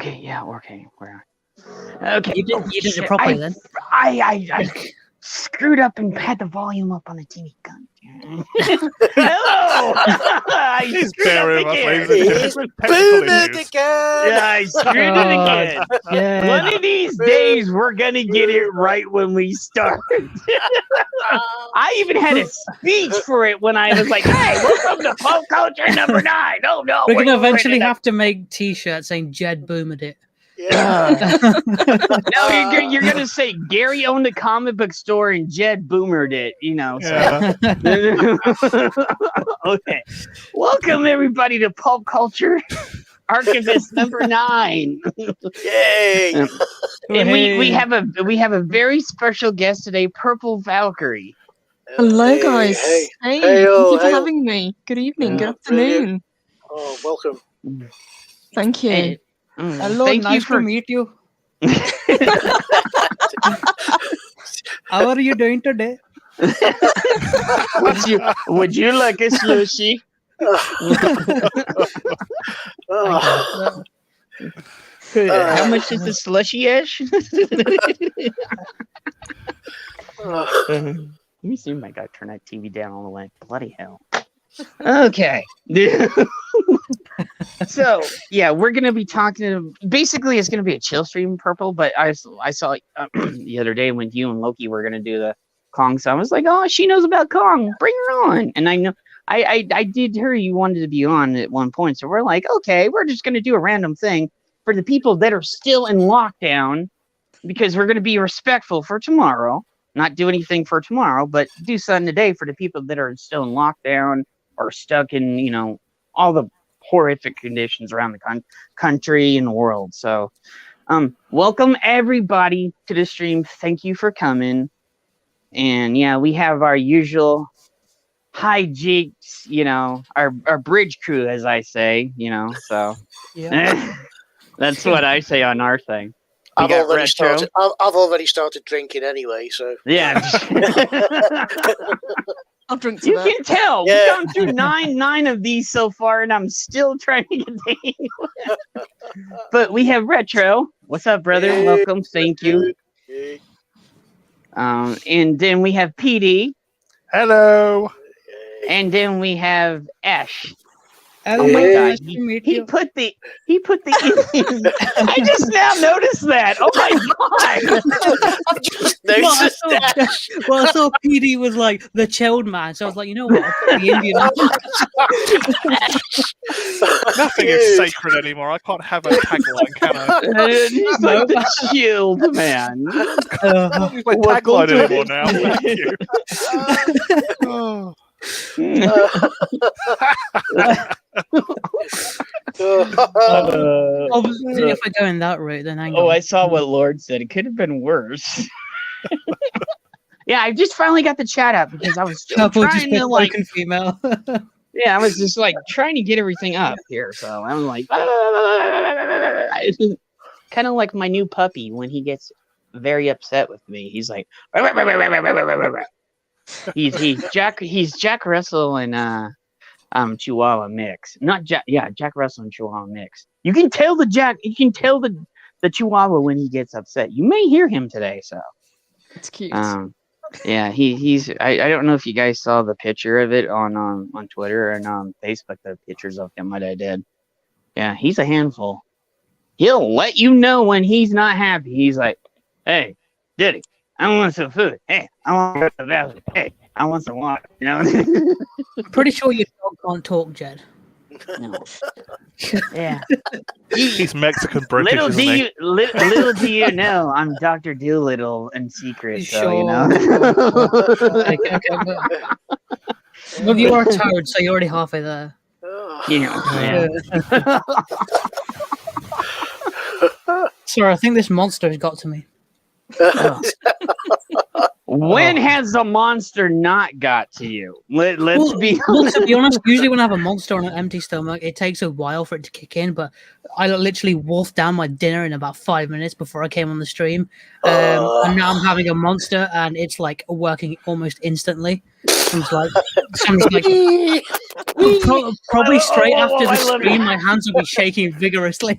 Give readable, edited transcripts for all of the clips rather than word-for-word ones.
Okay, yeah, okay. Okay. You did it properly then. I screwed up and had the volume up on the TV. Hello! I He's screwed up bearing us, again. ladies and gentlemen. Technical Boom it issues. again! Yeah, I screwed it again. Yeah. One of these days, we're going to get it right when we start. I even had a speech for it when I was like, hey, welcome to Pop Culture number 9. Oh, no. We're going to eventually have to make t-shirts saying Jed boomed it. Yeah. No, you're going to say Gary owned a comic book store and Jed boomered it, you know. Yeah. So. Okay. Welcome, everybody, to Pulp Culture Archivist'S number 9. Yay! And we have a very special guest today, Purple Valkyrie. Hello, guys. Hey. Hey, Hey-o, thank you for hey-o. having me. Good evening, good Brilliant. afternoon. Oh, welcome. Thank you. Hey, Hello, thank nice you for to meet you. How are you doing today? Would you like a slushy? Oh, How much is the slushy ish? Let me see if I got to turn that TV down all the way. Bloody hell. Okay. So, yeah, we're going to be talking basically it's going to be a chill stream, Purple, but I saw the other day when you and Loki were going to do the Kong, so I was like, oh, she knows about Kong. Bring her on. And I know I did hear you wanted to be on at one point, so we're like, okay, we're just going to do a random thing for the people that are still in lockdown because we're going to be respectful for tomorrow. Not do anything for tomorrow, but do something today for the people that are still in lockdown or stuck in, you know, all the horrific conditions around the country and the world. So, welcome everybody to the stream. Thank you for coming. And yeah, we have our usual hijinks, you know, our bridge crew, as I say, you know, so Yeah. that's what I say on our thing. I've got already Retro. started. I've already started drinking anyway. So Yeah. I'll drink to You that. can tell. Yeah. We've gone through nine of these so far, and I'm still trying to get the hang of it. But we have Retro. What's up, brother? Hey. Welcome. Thank you. Yay. And then we have PD. Hello. And then we have Ash. Hello, Oh my God. nice to meet He you. put the Indian. I just now noticed that. Oh my God. I've just noticed that. Well, I saw PD was like the chilled man, so I was like, you know what? I'll put the Indian on. Nothing is sacred anymore. I can't have a tagline, can I? He's like the chilled man. I can't use my tagline anymore now. Thank you. Oh. Obviously, if I go in that route, then hang on. Oh, I saw what Lord said. It could have been worse. Yeah, I just finally got the chat up because I was still Couple just trying put to like. token female. Yeah, I was just like trying to get everything up here, so I'm like, kind of like my new puppy when he gets very upset with me. He's like, he's Jack Russell and Chihuahua mix, not Jack. Yeah, Jack Russell and Chihuahua mix. You can tell the Chihuahua when he gets upset. You may hear him today, so It's cute. yeah, he's. I don't know if you guys saw the picture of it on Twitter and on Facebook. The pictures of him, what I did. Yeah, he's a handful. He'll let you know when he's not happy. He's like, "Hey, Diddy, I want some food. Hey, I want to go to the bathroom. Hey, I want some water." You know. I'm pretty sure your dog can't talk, Jed. No. Yeah. He's Mexican British, Little isn't do he? you, little do you know, I'm Dr. Doolittle in secret. So you know. Okay, well, you are tired, so you're already halfway there. You know. Yeah. Sorry, I think this monster has got to me. When has the monster not got to you? Let's be honest. To be honest, usually when I have a monster on an empty stomach, it takes a while for it to kick in, but I literally wolfed down my dinner in about 5 minutes before I came on the stream. And now I'm having a monster, and it's like working almost instantly. Sounds like probably straight after the stream, my hands will be shaking vigorously.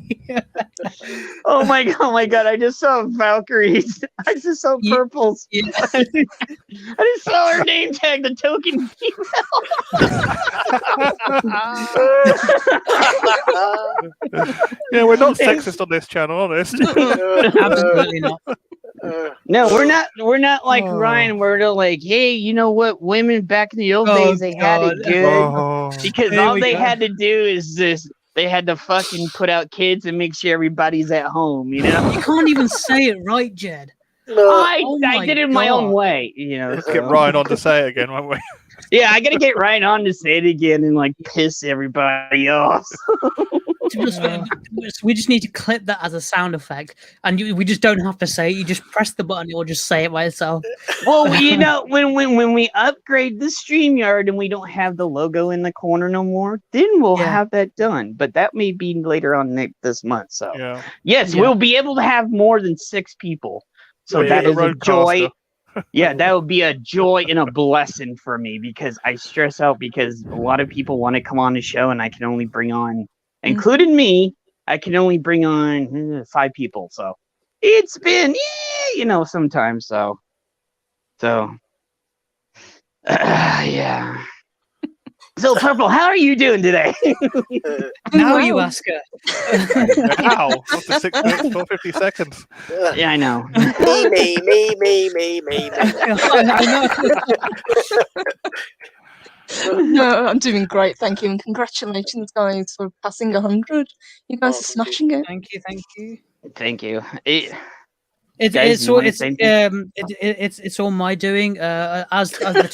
Oh my god! I just saw Valkyries. I just saw purples. Yeah. I just saw her name tag, the token Yeah, we're not sexist on this channel, honest. Absolutely not. No, we're not like Ryan. We're like, hey, you know what? Women back in the old days, they had it good because Here all we they go. had to do is this. They had to fucking put out kids and make sure everybody's at home. You know, You can't even say it right, Jed. I my did it my own God. way. You know, Let's get Ryan on to say it again, won't we? yeah, I gotta get Ryan on to say it again and like piss everybody off. We just need to clip that as a sound effect, and we just don't have to say it. You just press the button; it will just say it by itself. Well, you know, when we upgrade the StreamYard and we don't have the logo in the corner no more, then we'll have that done. But that may be later on this month. So yes, we'll be able to have more than 6 people. So that is a joy. Yeah, that would be a joy and a blessing for me because I stress out because a lot of people want to come on the show and I can only bring on, including me, I can only bring on 5 people. So it's been, sometimes. So yeah. So Purple, how are you doing today? Now you ask her. Wow, what's the 6 minutes, 50 seconds? Yeah, I know. Me. No, I'm doing great, thank you, and congratulations, guys, for passing 100. You guys are smashing it. Thank you. Thank you. It's all my doing. As the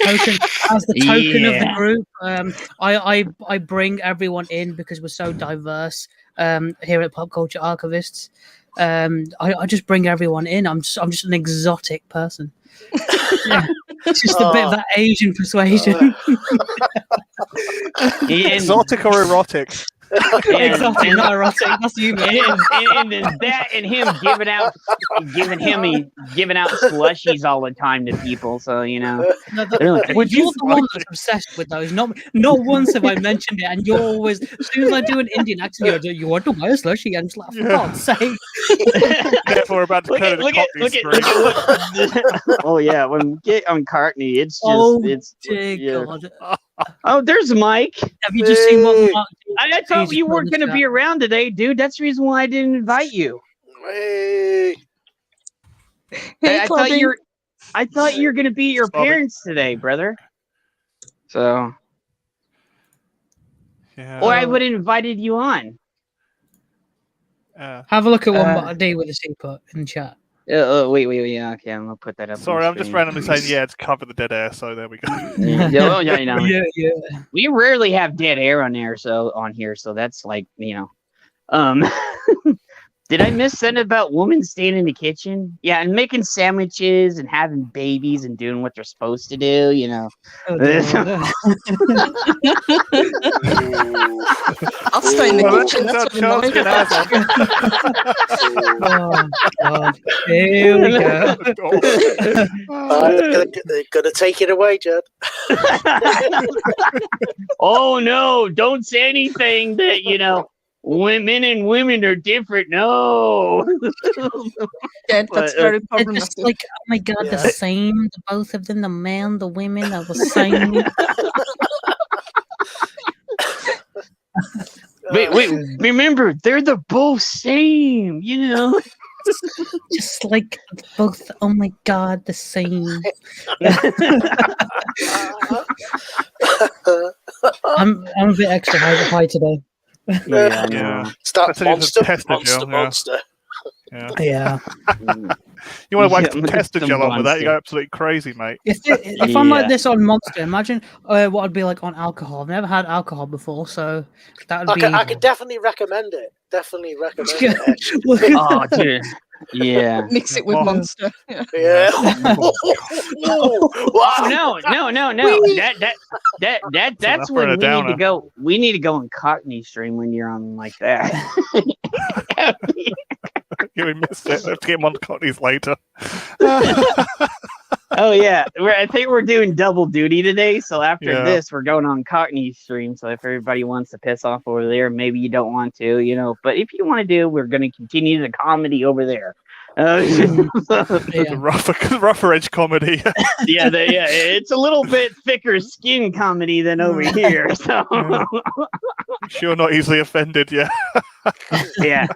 token of the group, I bring everyone in because we're so diverse here at Pop Culture Archivists. I just bring everyone in. I'm just an exotic person. Yeah. Just a bit of that Asian persuasion. Exotic or erotic? Exotic, not erotic. That's you, man. And there's that and him giving out slushies all the time to people. So you're the one that's obsessed with those. Not once have I mentioned it, and you're always, as soon as I do an Indian accent, you want to buy a slushie, and I'm just like, for God's sake. Therefore, we're about to cut look at oh yeah, when we get on Courtney, it's just God. Oh, there's Mike. Have you just seen what Mark? I thought you weren't going to be around today, dude. That's the reason why I didn't invite you. Hey. I thought you were going to be at your parents today, brother. So, or I would have invited you on. Have a look at one I do with the input in chat. Wait, yeah, okay, I'm gonna put that up. Sorry, I'm just randomly saying, it's cover the dead air, so there we go. Yeah. We rarely have dead air on here, so that's like, Did I miss something about women staying in the kitchen? Yeah, and making sandwiches and having babies and doing what they're supposed to do, I'll stay in the kitchen. That's what Oh, God. Here we go. Gonna take it away, Jed. Oh, no, don't say anything that, women and women are different. No. Yeah, that's very problematic. It's like, oh my God, the same. Both of them, the men, the women are the same. Wait, remember, they're the both same, Just like both, oh my God, the same. I'm a bit extra high today. Yeah. Start monster. Yeah. You want to whack some tester gel on with that? You go absolutely crazy, mate. If I'm like this on Monster, imagine what I'd be like on alcohol. I've never had alcohol before, so that would be. I could definitely recommend it. It. Oh, dude. Yeah. Mix it with Monster. Yeah. Wow. No. That's when we need to go. We need to go on Cockney stream when you're on like that. Yeah, we missed it. Let's get him on Cockney's later. Oh yeah, I think we're doing double duty today. So after this, we're going on Cockney stream. So if everybody wants to piss off over there, maybe you don't want to, you know. But if you want to do, we're going to continue the comedy over there. The rougher edge comedy. Yeah, it's a little bit thicker skin comedy than over here. So Sure, not easily offended. Yeah. Yeah,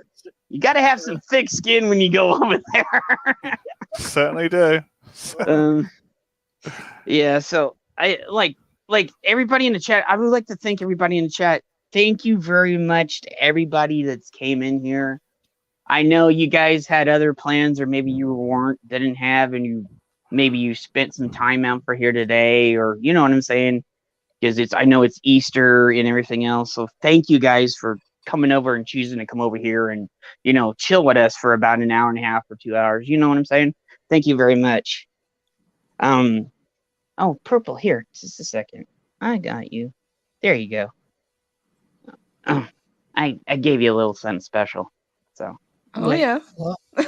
you got to have some thick skin when you go over there. Certainly do. Yeah, so I like everybody in the chat. I would like to thank everybody in the chat. Thank you very much to everybody that's came in here. I know you guys had other plans, or maybe you didn't have, and maybe you spent some time out for here today, or you know what I'm saying? Because I know it's Easter and everything else. So thank you guys for coming over and choosing to come over here and, you know, chill with us for about an hour and a half or 2 hours. You know what I'm saying? Thank you very much. Oh, purple, here, just a second. I got you. There you go. I gave you a little something special. So. Oh yeah.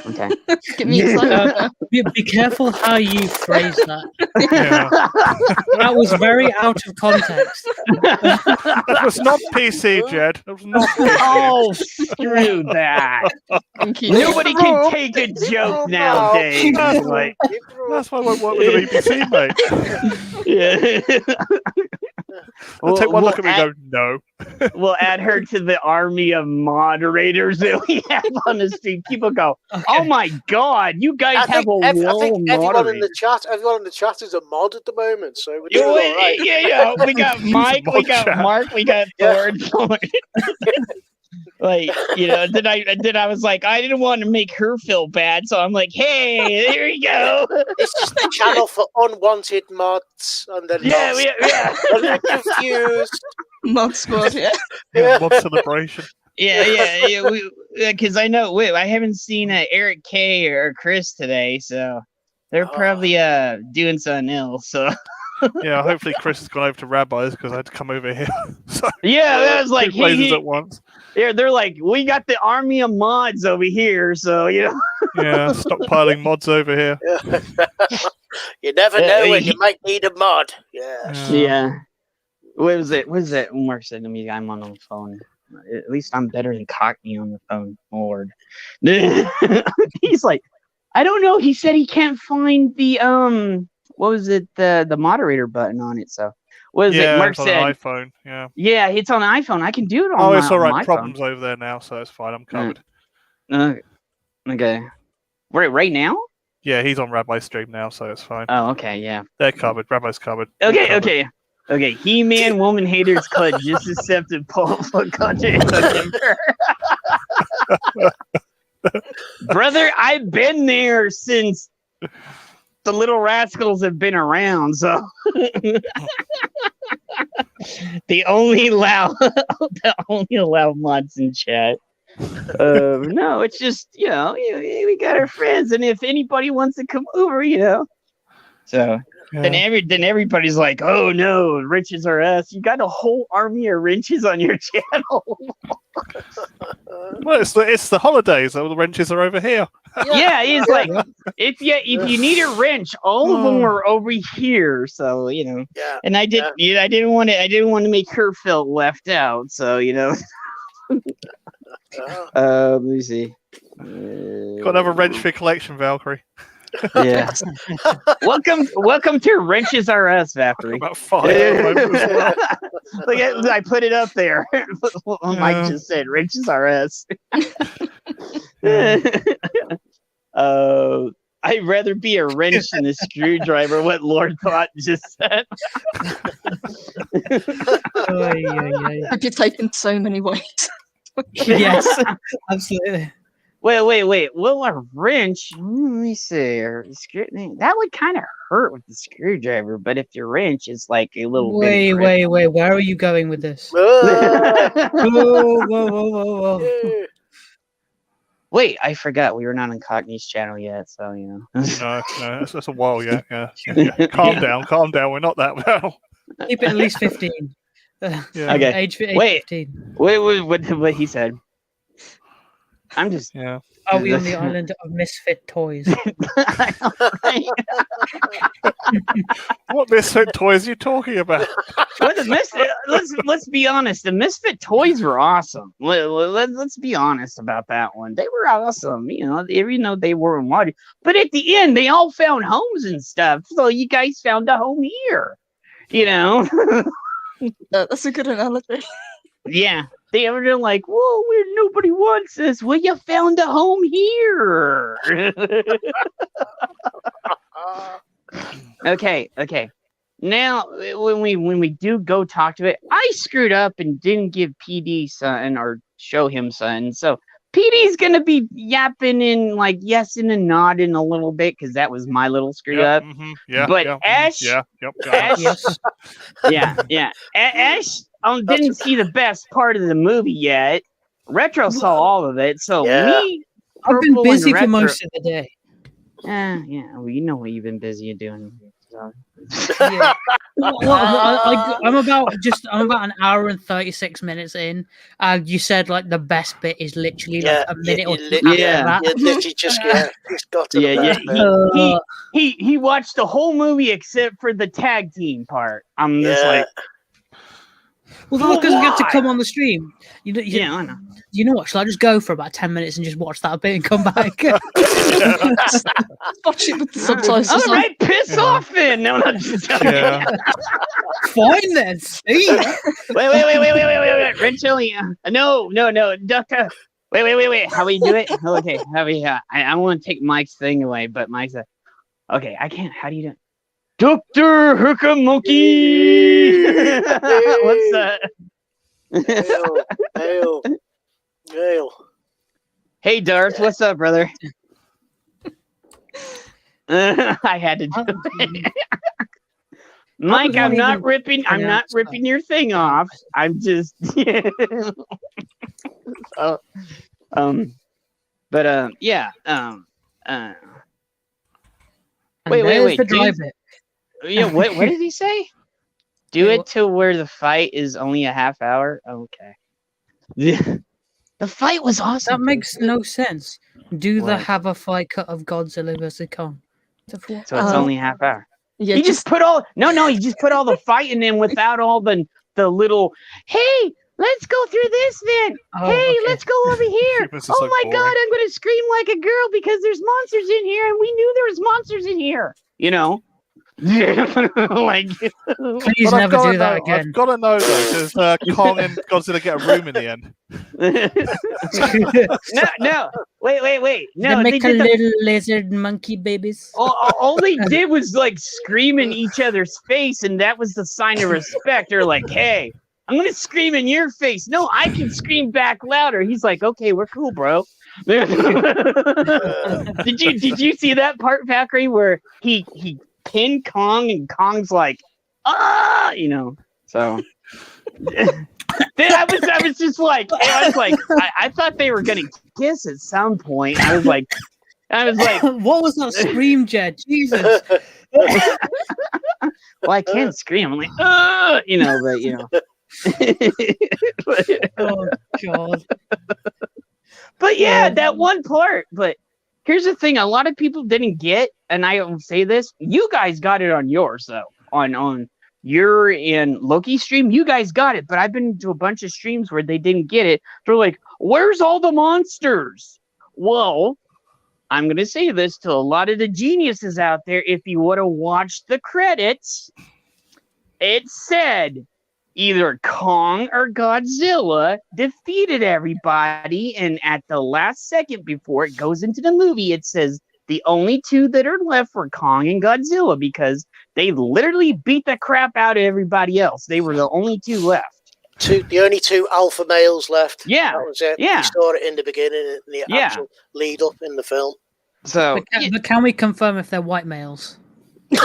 Okay. Get me excited. Be careful how you phrase that. Yeah. That was very out of context. That was not PC, Jed. That was not PC. Oh, screw that. Nobody can take a joke nowadays. That's why I won't work with an EPC, mate. Yeah. I'll take one look at me and go, no. We'll add her to the army of moderators that we have on the stream. People go, oh my God, you guys have a wall I think everyone in moderator. the chat is a mod at the moment, so we're doing all right. Yeah. We got Mike, we got Mark, we got Thor. Like, you know, then I was like, I didn't want to make her feel bad, so I'm like, hey, there you go. It's just a channel for unwanted mods, and then yeah. Confused. Mod squad, Mod celebration. Yeah. Because I know I haven't seen Eric K or Chris today, so they're probably doing something else. So. Yeah, hopefully Chris has gone over to Rabbi's because I had to come over here. So, that was like two places at once. Yeah, they're like, we got the army of mods over here, so you know. Yeah, stockpiling mods over here. You never know when you might need a mod. Yeah. What was it? Mark said to me, I'm on the phone. At least I'm better than Cockney on the phone. Lord. He's like, I don't know. He said he can't find the what was it? The moderator button on it. So what is it? Mark said on an iPhone. Yeah, it's on an iPhone. I can do it on it's all right. my Problems phone. over there now, so it's fine. I'm covered. Okay. Right now? Yeah, he's on Rabbi's stream now, so it's fine. Oh, okay, yeah. They're covered. Rabbi's covered. Okay. He-Man Woman Haters Club just accepted Paul for country. Brother, I've been there since the Little Rascals have been around, so they only allow mods in chat. No, it's just, you know, we got our friends, and if anybody wants to come over, you know, so then everybody's like, oh no, riches are us. You got a whole army of wrenches on your channel. Well, it's the holidays. All the wrenches are over here. Yeah, he's like, if you need a wrench, all of them are over here. So you know, and I didn't want to make her feel left out. So you know, let me see. Got another wrench for your collection, Valkyrie. Yeah. welcome to Wrenches R Us, Valkyrie. About 5 at the moment as well. Look, I put it up there. Mike just said Wrenches R Us. I'd rather be a wrench than a screwdriver. What Lord Thought just said. Have you taken so many ways? Yes, absolutely. Wait. Well, a wrench. Let me see. That would kind of hurt with the screwdriver, but if your wrench is like a little. Wait. Where are you going with this? Whoa. Wait, I forgot we were not on Cockney's channel yet, so you know. No, that's a while yet. Yeah. Calm down. We're not that well. Keep it at least 15. Okay. Age 15. Wait. What he said? I'm just. Yeah. Are we on the island of misfit toys? What misfit toys are you talking about? Well, let's be honest. The Misfit toys were awesome. Let's be honest about that one. They were awesome. Even though they were in water, but at the end they all found homes and stuff. So you guys found a home here. That's a good analogy. Yeah, they were like, "Whoa, nobody wants us." Well, you found a home here. Okay. Now, when we do go talk to it, I screwed up and didn't give PD something or show him something. So PD's gonna be yapping and like yesing and nodding a little bit because that was my little screw up. Mm-hmm, yeah. But yeah, Ash, Ash, Yes. yeah. Ash didn't see the best part of the movie yet. Retro saw all of it. So me, I've been Purple, busy and for Retro, most of the day. yeah. Well, you know what you've been busy doing. So. Yeah. I'm about an hour and 36 minutes in, and you said like the best bit is literally like a minute or two after that. You literally just got to the best bit. He watched the whole movie except for the tag team part. I'm just like, well, that's because we get to come on the stream. I know. You know what? Shall I just go for about 10 minutes and just watch that bit and come back? Watch it with the subtitles. All right, piss off then. No, just Fine then. See? Wait. Red chili. No. Doctor. Wait. How we do it? Okay. How we? I want to take Mike's thing away, but Mike's okay. I can't. How do you do it? Dr. Hookamonkey! What's that? Hail. Hey, Darth. What's up, brother? I had to do it. Mike, I'm not ripping your thing off. I'm just yeah. Wait. Yeah, what did he say? Do it to where the fight is only a half hour? Okay. The fight was awesome. That makes no sense. Have a fight cut of Godzilla vs. Kong. So it's only a half hour. Yeah, he just put all the fighting in without all the little, hey, let's go through this then. Let's go over here. Oh my God, I'm going to scream like a girl because there's monsters in here and we knew there was monsters in here. Like, please never do that again. I've got to know though, does Kong and Godzilla get a room in the end? No. Wait. No, they make little lizard monkey babies. All they did was like scream in each other's face, and that was the sign of respect. They're like, "Hey, I'm gonna scream in your face. No, I can scream back louder." He's like, "Okay, we're cool, bro." Did you see that part, Valkyrie, where he pinned Kong and Kong's like, so then I was just like, I thought they were gonna kiss at some point. I was like, what was that scream, Jed? Jesus. Well, I can't scream. I'm like, but oh God. But yeah, that one part. But here's the thing: a lot of people didn't get, and I will say this: you guys got it on yours, though. On your and Loki stream, you guys got it. But I've been to a bunch of streams where they didn't get it. They're like, "Where's all the monsters?" Well, I'm gonna say this to a lot of the geniuses out there: if you would have watched the credits, it said either Kong or Godzilla defeated everybody, and at the last second before it goes into the movie, it says the only two that are left were Kong and Godzilla because they literally beat the crap out of everybody else. They were the only two left. The only two alpha males left. Yeah, that was it. Yeah, you saw it in the beginning, in the actual lead up in the film. So, but can we confirm if they're white males? Do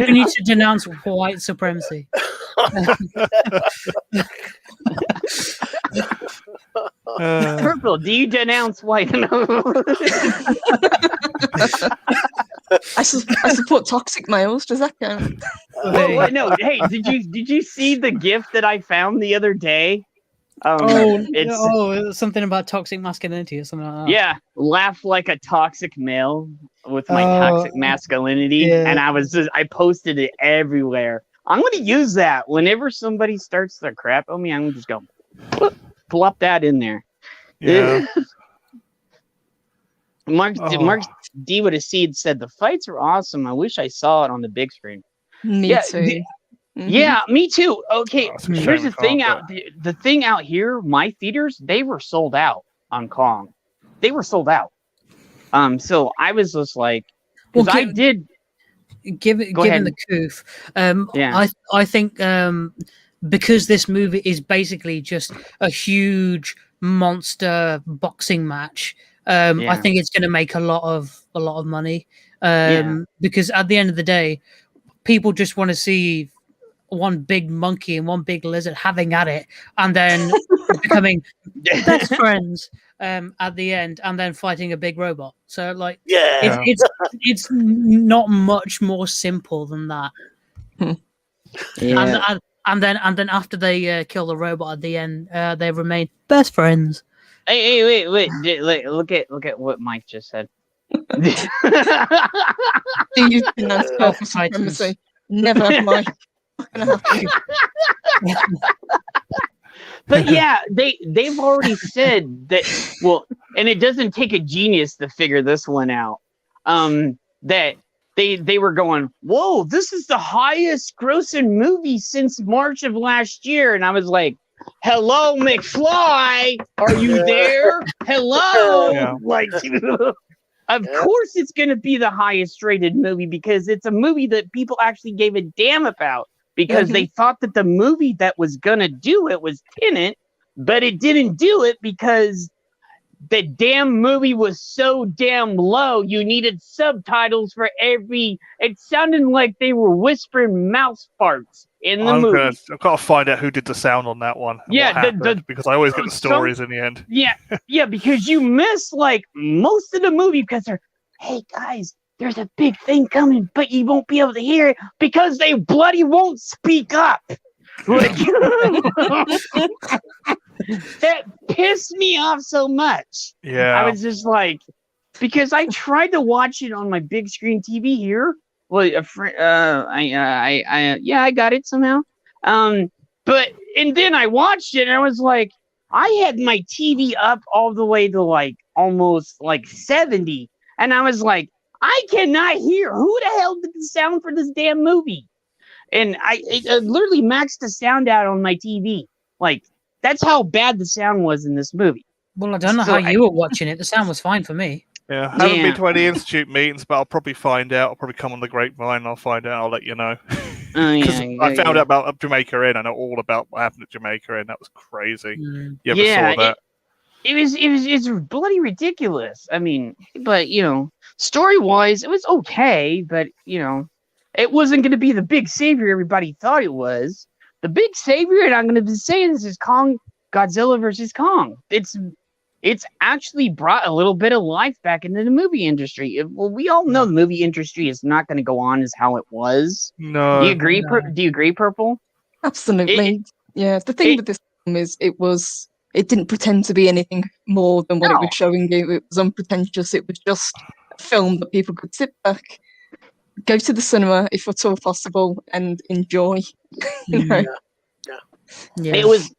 we need to denounce white supremacy? Purple, do you denounce white? I support toxic males. Does that count? No. Hey, did you see the GIF that I found the other day? It's something about toxic masculinity or something like that. Yeah, laugh like a toxic male with my toxic masculinity, and I posted it everywhere. I'm gonna use that whenever somebody starts their crap on me. I'm just going plop that in there. Yeah. Mark D with a seed said the fights were awesome. I wish I saw it on the big screen. Me too. Yeah, me too. Okay, here's the thing can't, out. The thing out here, my theaters, they were sold out on Kong. They were sold out. So I was just like, because I did. Given the coof, I think because this movie is basically just a huge monster boxing match. I think it's going to make a lot of money. Because at the end of the day, people just want to see one big monkey and one big lizard having at it, and then becoming best friends at the end, and then fighting a big robot. So, like, it's not much more simple than that. And then after they kill the robot at the end, they remain best friends. Hey, wait! Look at what Mike just said. You've been supremacy. Never have I. But yeah, they've already said that. Well, and it doesn't take a genius to figure this one out. That they were going, whoa, this is the highest grossing movie since March of last year, and I was like, hello, McFly, are you there? Hello, like. Of course, it's going to be the highest rated movie because it's a movie that people actually gave a damn about because they thought that the movie that was going to do it was Tenet, but it didn't do it because the damn movie was so damn low. You needed subtitles for every. It sounded like they were whispering mouse farts in the movie. I've got to find out who did the sound on that one. Yeah, because I always get the stories in the end. Yeah, because you miss like most of the movie because they're, hey guys, there's a big thing coming, but you won't be able to hear it because they bloody won't speak up. Like, that pissed me off so much. Yeah, I was just like, because I tried to watch it on my big screen TV here. Well, I got it somehow. But and then I watched it and I was like, I had my TV up all the way to like almost like 70, and I was like, I cannot hear. Who the hell did the sound for this damn movie? And I literally maxed the sound out on my TV. Like, that's how bad the sound was in this movie. Well, I don't know how you were watching it. The sound was fine for me. Yeah, I haven't been to any Institute meetings, but I'll probably find out. I'll probably come on the grapevine and I'll find out. I'll let you know. I found out about Jamaica Inn. I know all about what happened at Jamaica Inn. That was crazy. You ever saw that? It's bloody ridiculous. I mean, but, you know, story-wise, it was okay, but, you know, it wasn't going to be the big savior everybody thought it was. The big savior, and I'm going to be saying this, is Godzilla versus Kong. It's actually brought a little bit of life back into the movie industry. Well, we all know the movie industry is not going to go on as how it was. No. Do you agree? Do you agree, Purple? Absolutely. The thing with this film is it didn't pretend to be anything more than what it was showing you. It was unpretentious. It was just a film that people could sit back, go to the cinema if at all possible, and enjoy. You know? It was,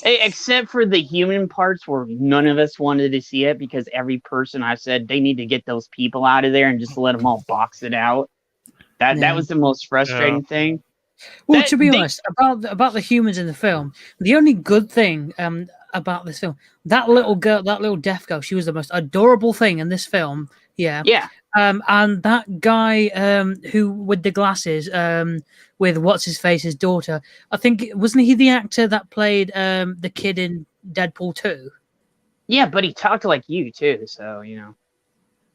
except for the human parts where none of us wanted to see it because every person I said they need to get those people out of there and just let them all box it out. That was the most frustrating thing. Well, to be honest, about the humans in the film, the only good thing about this film, that little girl, that little deaf girl, she was the most adorable thing in this film. Yeah. And that guy who with the glasses, with what's his face, his daughter. I think wasn't he the actor that played the kid in Deadpool 2? Yeah, but he talked like you too, so you know.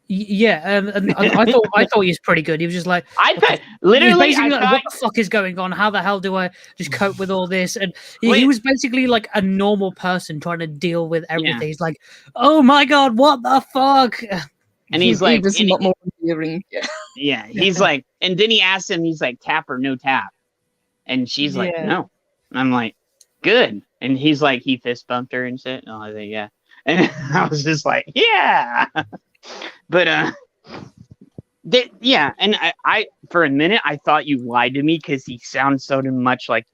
And I thought he was pretty good. He was just like, what the fuck is going on? How the hell do I just cope with all this? And he was basically like a normal person trying to deal with everything. He's like, oh my god, what the fuck? And he's like, was a lot more endearing. He's like, and then he asked him, he's like, tap or no tap? And she's like, no. And I'm like, good. And he's like, he fist bumped her and shit. And I was like, yeah. And I was just like, yeah. But yeah. And I for a minute I thought you lied to me because he sounds so much like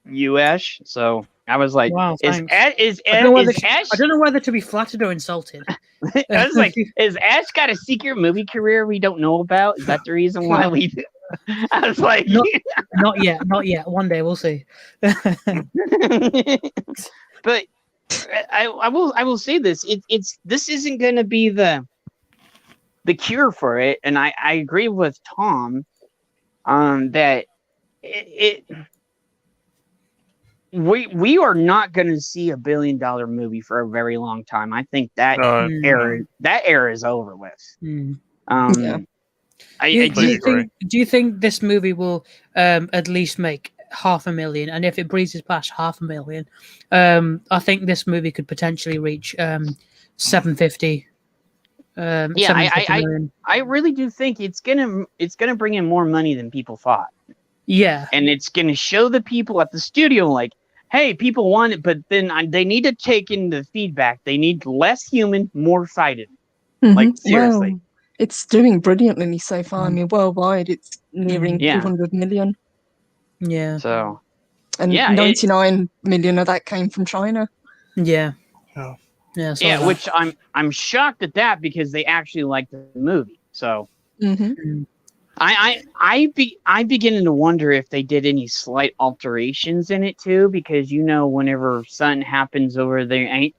you, Ash. So I was like, wow, I don't know whether to be flattered or insulted. I was like, is Ash got a secret movie career we don't know about? Is that the reason why we? I was like, not yet. One day we'll see. But I will say this: this isn't going to be the cure for it, and I agree with Tom, that we are not going to see a $1 billion movie for a very long time. I think that era is over with. Yeah. Do you think this movie will at least make 500,000? And if it breezes past 500,000, I think this movie could potentially reach 750. I really do think it's gonna bring in more money than people thought. Yeah, and it's gonna show the people at the studio like, hey, people want it, but then they need to take in the feedback. They need less human, more fighting. Like, seriously. Well, it's doing brilliantly so far. I mean, worldwide, it's nearing 200 million. Yeah. So, and 99 million of that came from China. Yeah. Oh. Yeah. Which I'm shocked at that because they actually liked the movie. So, I'm beginning to wonder if they did any slight alterations in it too, because whenever something happens over there,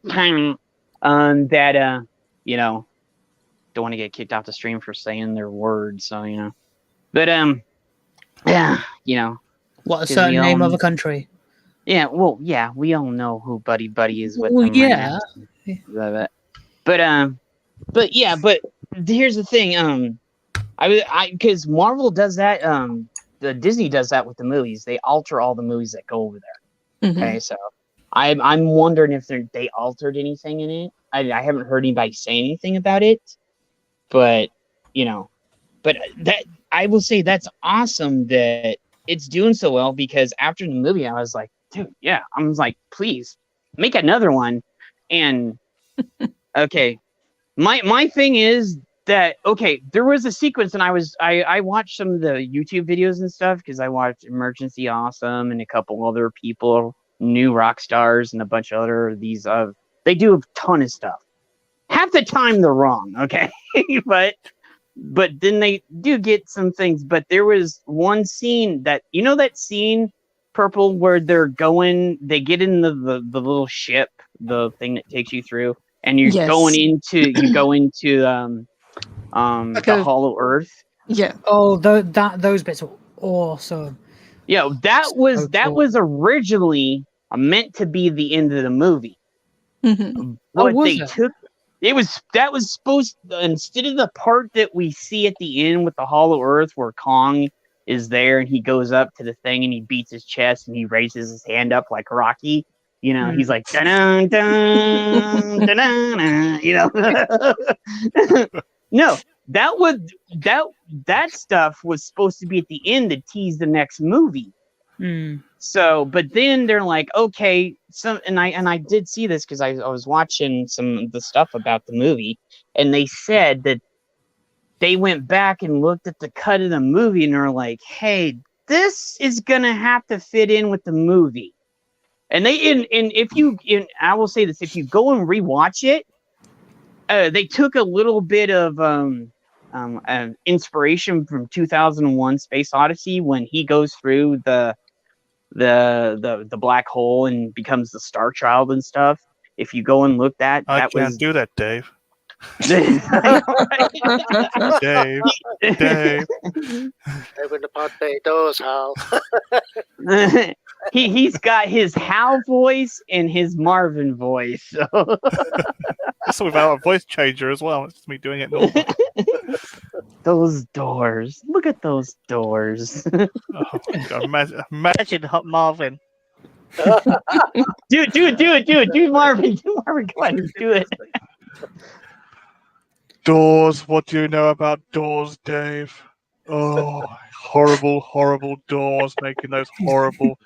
don't want to get kicked off the stream for saying their words, so but what, a certain name of a country? Yeah, well, yeah, we all know who Buddy is with. Well, them yeah, right now. But here's the thing. Because Marvel does that. The Disney does that with the movies. They alter all the movies that go over there. Okay, so I'm wondering if they altered anything in it. I haven't heard anybody say anything about it, but that I will say that's awesome that it's doing so well, because after the movie I was like, dude, yeah, I was like, please make another one. And okay, my thing is that, okay, there was a sequence, and I watched some of the YouTube videos and stuff, because I watched Emergency Awesome and a couple other people, New Rock Stars, and a bunch of other these they do a ton of stuff. Half the time they're wrong, okay? but then they do get some things. But there was one scene that that scene, Purple, where they get in the little ship, the thing that takes you through, and you go into the Hollow Earth. Yeah. Oh, those bits are awesome. Yeah, that was originally meant to be the end of the movie. But that was supposed to, instead of the part that we see at the end with the Hollow Earth where Kong is there and he goes up to the thing and he beats his chest and he raises his hand up like Rocky. He's like, dun, dun, dun, dun, No, that stuff was supposed to be at the end to tease the next movie. So, but then they're like, okay, and I did see this because I was watching some of the stuff about the movie, and they said that they went back and looked at the cut of the movie and they're like, hey, this is gonna have to fit in with the movie. And I will say this, if you go and rewatch it, they took a little bit of inspiration from 2001: Space Odyssey when he goes through the black hole and becomes the Star Child and stuff. If you go and look I can't do that, Dave. Dave. Open the potatoes, Hal. He's got his Hal voice and his Marvin voice. So. That's without a voice changer as well. It's just me doing it normal. Those doors. Look at those doors. Oh, God, imagine Marvin. Do it, Marvin. Do Marvin. Go on, do it. Doors. What do you know about doors, Dave? Oh, horrible, horrible doors, making those horrible,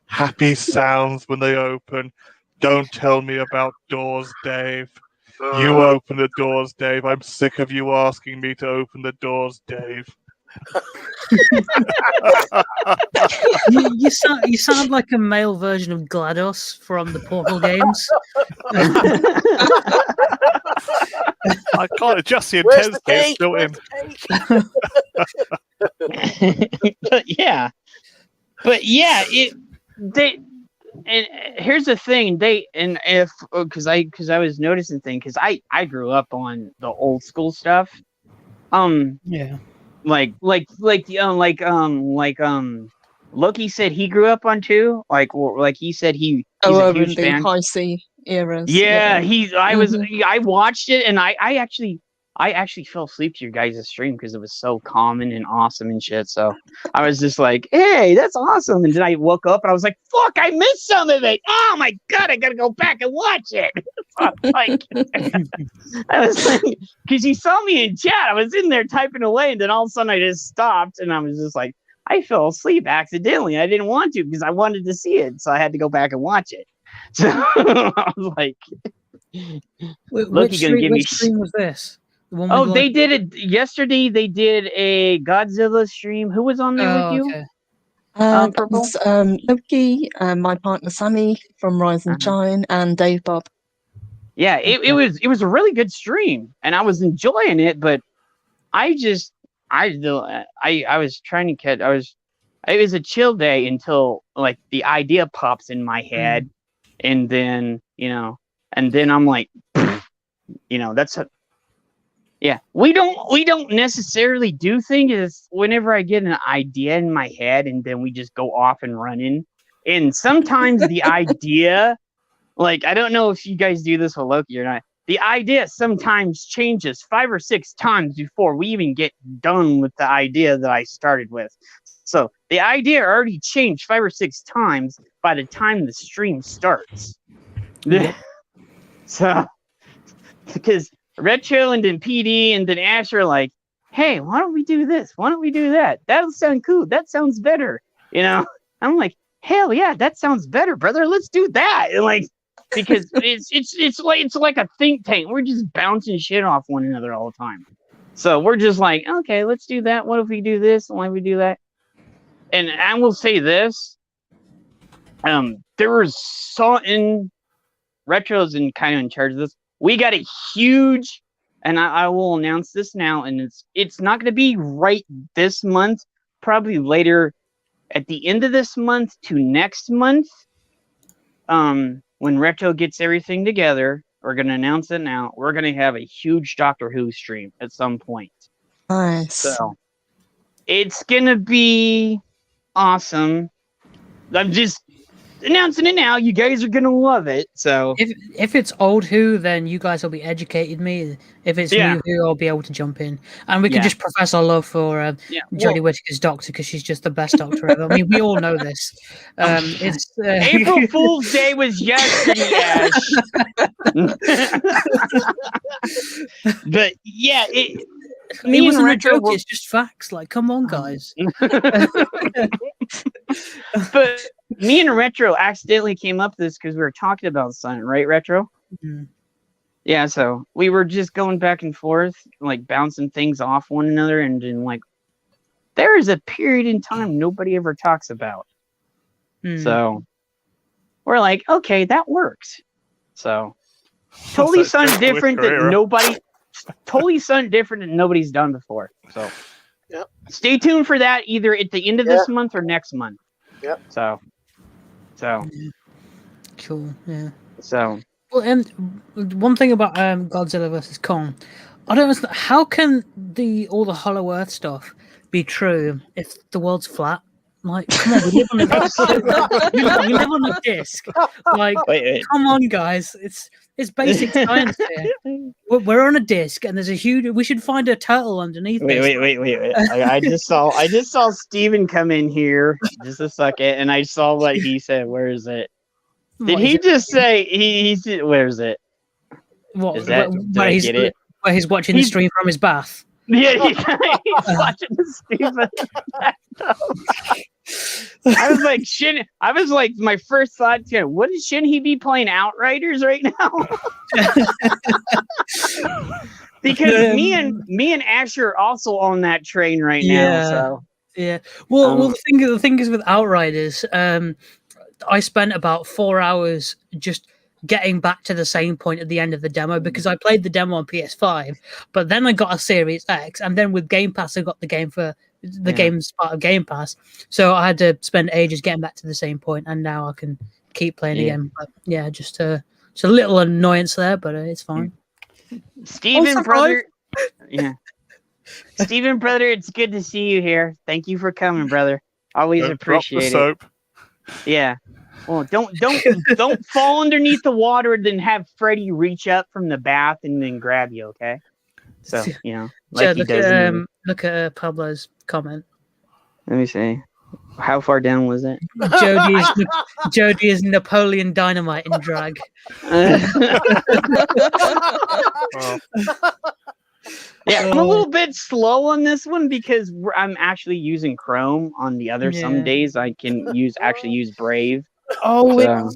happy sounds when they open. Don't tell me about doors, Dave. You open the doors, Dave. I'm sick of you asking me to open the doors, Dave. you sound like a male version of GLaDOS from the Portal games. I can't adjust the intensity built in. but yeah, and here's the thing, because I was noticing things, because I grew up on the old school stuff. Like Loki said he grew up on too. Like he said he's a huge fan. High C eras. Yeah, I watched it, and I actually fell asleep to your guys' stream because it was so common and awesome and shit. So I was just like, hey, that's awesome. And then I woke up and I was like, fuck, I missed some of it. Oh my God, I gotta go back and watch it. I was like, because you saw me in chat. I was in there typing away, and then all of a sudden I just stopped and I was just like, I fell asleep accidentally. I didn't want to because I wanted to see it. So I had to go back and watch it. So I was like, which stream was this? Oh, they did it yesterday. They did a Godzilla stream. Who was on there with you? Okay. Loki, my partner Sammy from Rise and Shine, and Dave Bob. Yeah, it was a really good stream, and I was enjoying it. But I was trying to catch. It was a chill day until like the idea pops in my head, and then I'm like, that's. Yeah, we don't necessarily do things. Whenever I get an idea in my head, and then we just go off and run in. And sometimes the idea, like, I don't know if you guys do this with Loki or not. The idea sometimes changes 5 or 6 times before we even get done with the idea that I started with. So the idea already changed 5 or 6 times by the time the stream starts. So, because Retro and then PD and then Ash are like, hey, why don't we do this? Why don't we do that? That'll sound cool. That sounds better. I'm like, hell yeah, that sounds better, brother. Let's do that. And like, because it's like a think tank. We're just bouncing shit off one another all the time. So we're just like, okay, let's do that. What if we do this? Why don't we do that? And I will say this. There was in Retro's and kind of in charge of this. We got a huge, and I will announce this now, and it's not going to be right this month, probably later at the end of this month to next month. When Retro gets everything together, we're going to announce it now. We're going to have a huge Doctor Who stream at some point. Nice. So it's going to be awesome. I'm just announcing it now. You guys are gonna love it. So if it's old Who, then you guys will be educating me. If it's new Who, I'll be able to jump in, and we can just profess our love for Jodie Whittaker's Doctor, because she's just the best Doctor ever. I mean, we all know this. It's April Fool's Day was yesterday, Ash. But yeah, me and Retro, it's just facts. Like, come on, guys. But me and Retro accidentally came up with this because we were talking about something, right, Retro? Mm-hmm. Yeah, so we were just going back and forth, like bouncing things off one another, and then like there is a period in time nobody ever talks about. So we're like, okay, that works. So totally something different that nobody's done before. So stay tuned for that either at the end of this month or next month. Yep. So cool. Yeah. So well, and one thing about Godzilla versus Kong, I don't understand, how can all the Hollow Earth stuff be true if the world's flat? Like, come on, we live on a disc. we live on a disc. Like, wait. Come on, guys, it's basic science here. We're on a disc, and there's a huge. We should find a turtle underneath. Wait. I just saw Steven come in here just a second, and I saw what he said. Where is it? Did he just say he said? Where is it? What? Is that, where he's watching the stream from his bath. Yeah, he's watching the stream. I was like, my first thought, shouldn't he be playing Outriders right now? Because me and Asher are also on that train right now. So yeah. Well, the thing is with Outriders, I spent about 4 hours just getting back to the same point at the end of the demo because I played the demo on PS5, but then I got a Series X, and then with Game Pass I got the game for the game's part of Game Pass, so I had to spend ages getting back to the same point, and now I can keep playing again. But yeah, just a little annoyance there, but it's fine. Steven, brother. Steven, brother, it's good to see you here. Thank you for coming, brother. Always appreciate it. Yeah. Well, don't fall underneath the water, then have Freddy reach up from the bath and then grab you. Okay. So like look at Pablo's comment. Let me see. How far down was it? Jody is Napoleon Dynamite in drag. Yeah, I'm a little bit slow on this one because I'm actually using Chrome. On the other some days I can use Brave. Oh,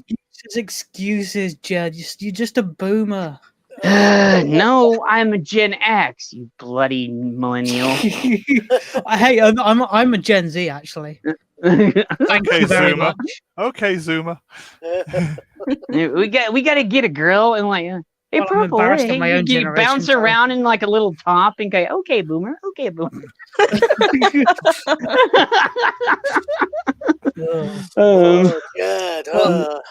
excuses, Jed. You're just a boomer. No, I'm a Gen X, you bloody millennial. Hey, I'm a Gen Z actually. Thank you very much. Okay, Zoomer. we got to get a girl and like. Hey, Purple, you bounce around in like a little top and go, okay, boomer. Oh, God.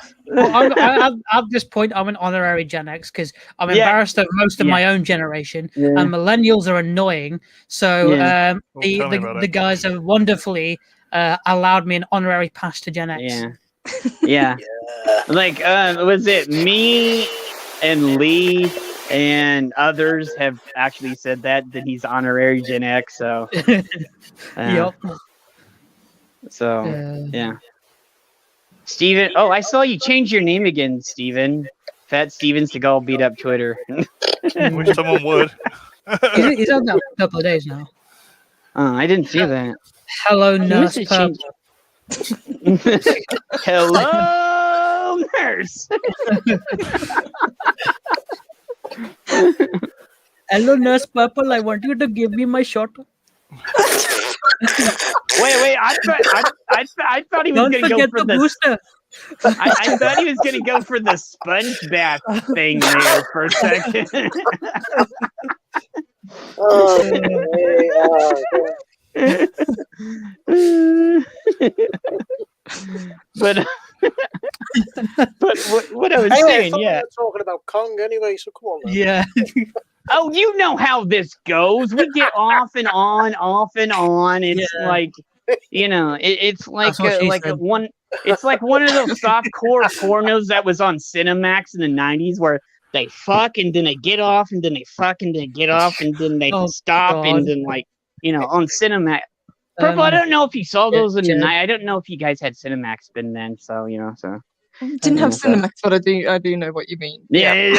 At this point, I'm an honorary Gen X because I'm embarrassed of most of my own generation, and millennials are annoying. So the guys have wonderfully allowed me an honorary pass to Gen X. Yeah. Like, was it me and Lee and others have actually said that he's honorary Gen X? So, yep. So, yeah. Steven, I saw you change your name again, Steven. Fat Steven Seagal beat up Twitter. Wish someone would. He's on that for a couple of days now. I didn't see that. Hello, Nurse Purple. Hello, Nurse. Hello, Nurse Purple. I want you to give me my shot. Wait! I thought he was going to go for the booster. I thought he was going to go for the sponge bath thing there for a second. But what I was saying, we're talking about Kong anyway, so come on. Yeah. Oh, you know how this goes. We get off and on. It's like, it's like it's like one of those softcore pornos that was on Cinemax in the 90s where they fuck and then they get off and then they fuck and then they get off and then they stop and then on Cinemax. Purple, I don't know if you saw those in the night. I don't know if you guys had Cinemax been then, so so. Didn't have Cinemax, but I do know what you mean. Yeah.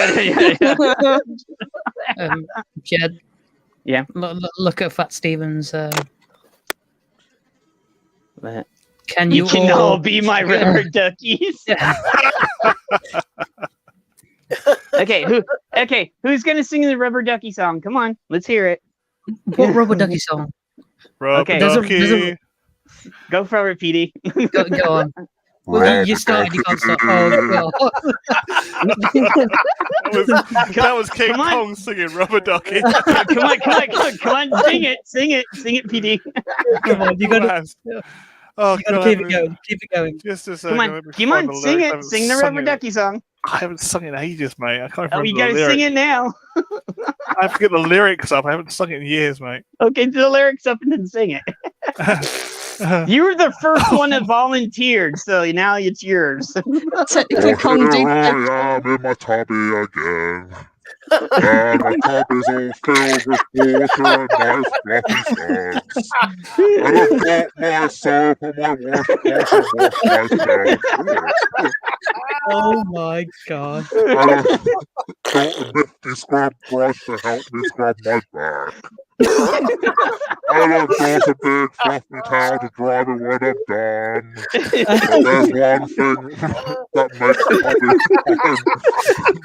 Jed. Yeah. Look at Fat Stevens. Can you all be my rubber duckies? Okay, who's gonna sing the rubber ducky song? Come on, let's hear it. What rubber ducky song? Ducky. Go for it, PD. Go on. Well, you started. You can't stop. Oh, that was King Kong singing Rubber Ducky. Come on, sing it, PD. Come on, you gotta keep it going. Just a second. Come on, sing it. Sing the Rubber Ducky song. I haven't sung it in ages, mate. I can't remember. You gotta sing it now. I have to get the lyrics up. I haven't sung it in years, mate. Okay, do the lyrics up and then sing it. You were the first one that volunteered, so now it's yours. Technically, Kong do. I am in my tubby again. And my tub is all filled with water and nice fluffy studs. And I've got my soap and my washcloth and wash myself. Oh my god. And I've got a nifty scrub brush to help me scrub my back. I love just a big fluffy towel to dry me when I'm done. But there's one thing that makes Bobby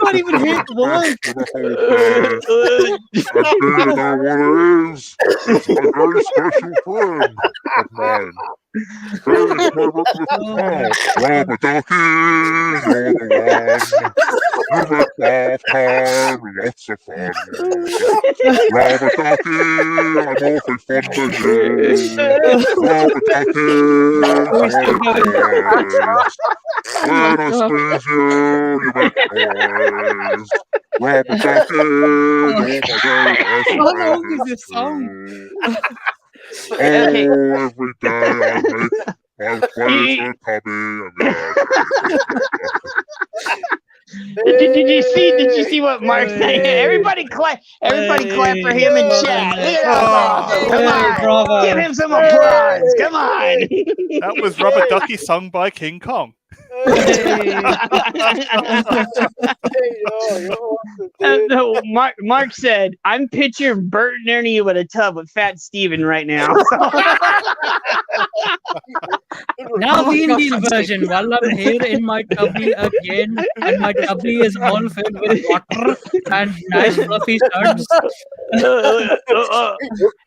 Can't even hear the word. for the whole day. And do you know what it is? It's a very special friend of mine. Here's my Christmas pal, Rubber Ducky, you're the one. You make bath time lots of fun. Rubber Ducky, I'm awfully fond of you. Rubber Ducky, you're the boys. When I squeeze you, you make noise. Rubber Ducky, you're my very best friend. How long is this song? Oh, every day I play for Tubby and Did you see what Mark said? Everybody clap for him in chat. Look at that. Come on. Bravo. Give him some applause. Come on. That was Rubber Ducky sung by King Kong. No, Mark said, I'm picturing Bert and Ernie with a tub with Fat Steven right now. Now the Indian version. While I'm here in my tubby again, and my tubby is all filled with water and nice fluffy studs.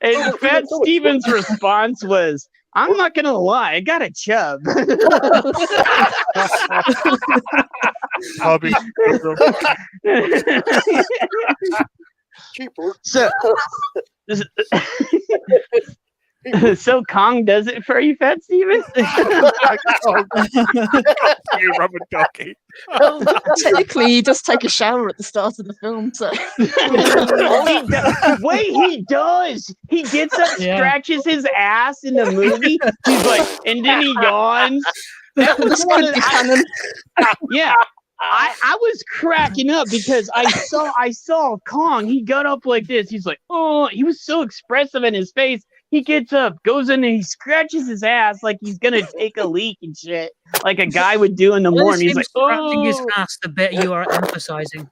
And Fat Steven's response was, I'm not gonna lie, I got a chub. Hobby. So Kong does it for you, Fat Steven? You Rubber Ducky. Technically, he does take a shower at the start of the film, so. Wait, he does. He gets up, scratches his ass in the movie. He's like, and then he yawns. That was one of the, yeah. I was cracking up because I saw Kong. He got up like this. He's like, oh, he was so expressive in his face. He gets up, goes in, and he scratches his ass like he's gonna take a leak and shit, like a guy would do in the morning. He's like, scratching his ass. The bit you are emphasizing.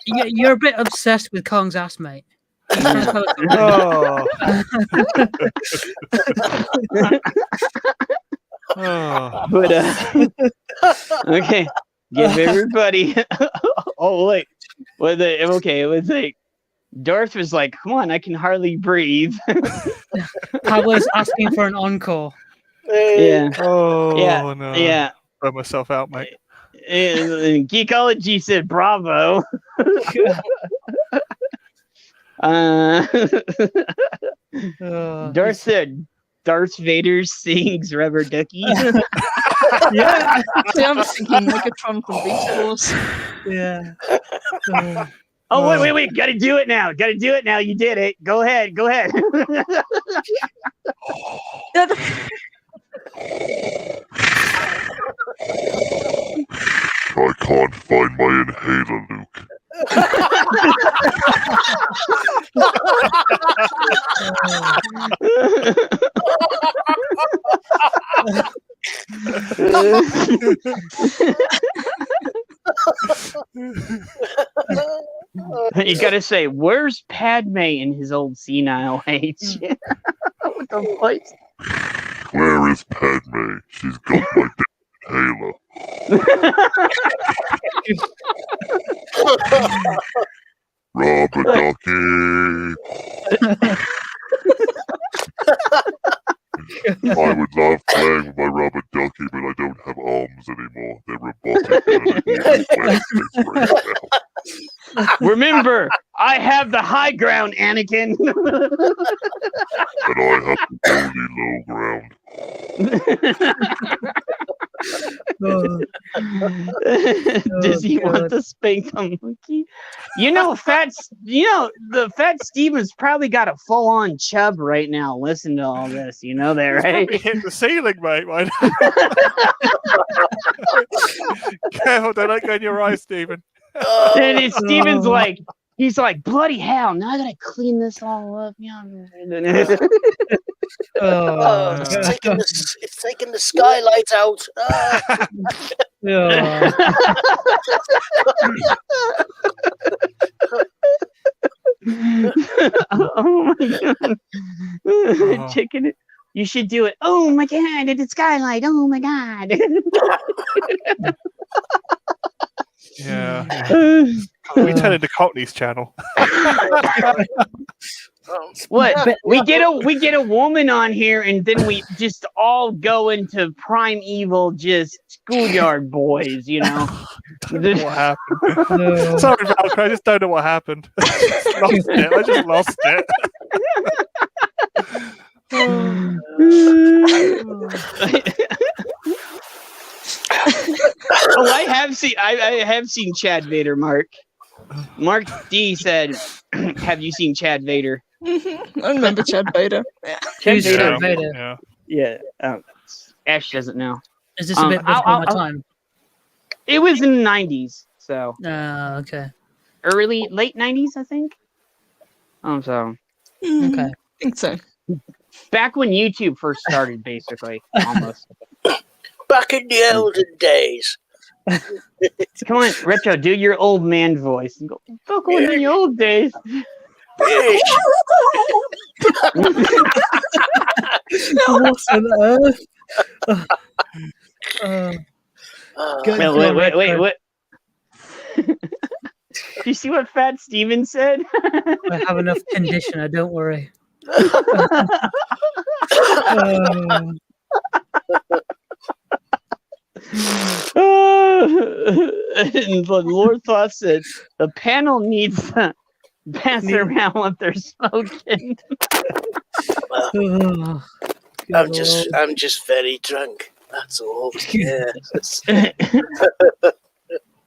You're a bit obsessed with Kong's ass, mate. Oh. But okay, give everybody. Oh wait, it was like Darth was like, "Come on, I can hardly breathe." I was asking for an encore. Yeah. Oh yeah. No. Yeah. Throw myself out, mate. And Geekology said, "Bravo." Darth said, Darth Vader sings Rubber Ducky. Yeah, actually, I was thinking Megatron from Beast Wars. Yeah. Oh, wait. Gotta do it now. You did it. Go ahead. I can't find my inhaler, Luke. You gotta say, where's Padme in his old senile age? With the voice. Where is Padme? She's got my inhaler. Rubber Ducky. I would love playing with my Rubber Ducky, but I don't have arms anymore. They're robotic. Remember, I have the high ground, Anakin. And I have the only low ground. Does he want to spank the monkey? The Fat Steven's probably got a full-on chub right now. Listen to all this, you know that, right? Hit the ceiling, mate. Right? Careful, don't let go in your eyes, Stephen. And Steven's like, he's like, bloody hell! Now I gotta clean this all up. It's taking the skylight out. You should do it. Oh my god, it's a skylight. Oh my god. Yeah. We turn into Cockney's channel. What? We get a woman on here, and then we just all go into primeval, just schoolyard boys. You know. Don't know what happened. Sorry, Valkyrie, I just don't know what happened. I just lost it. Oh, I have seen Chad Vader, Mark. Mark D said, "Have you seen Chad Vader?" I remember Chad Vader. Yeah. Who's Chad Vader? Yeah. Ash doesn't know. Is this a bit before my time? It was in the 90s, so. Okay. Late 90s, I think. So. Okay. I think so. Back when YouTube first started, basically, almost. Back in the olden days. Come on, Retro, do your old man voice. And go, back in the old days. What on earth? Wait. Do you see what Fat Steven said? I have enough conditioner, don't worry. And the Lord Thought said the panel needs to pass around what they're smoking. I'm just very drunk. That's all. Yeah.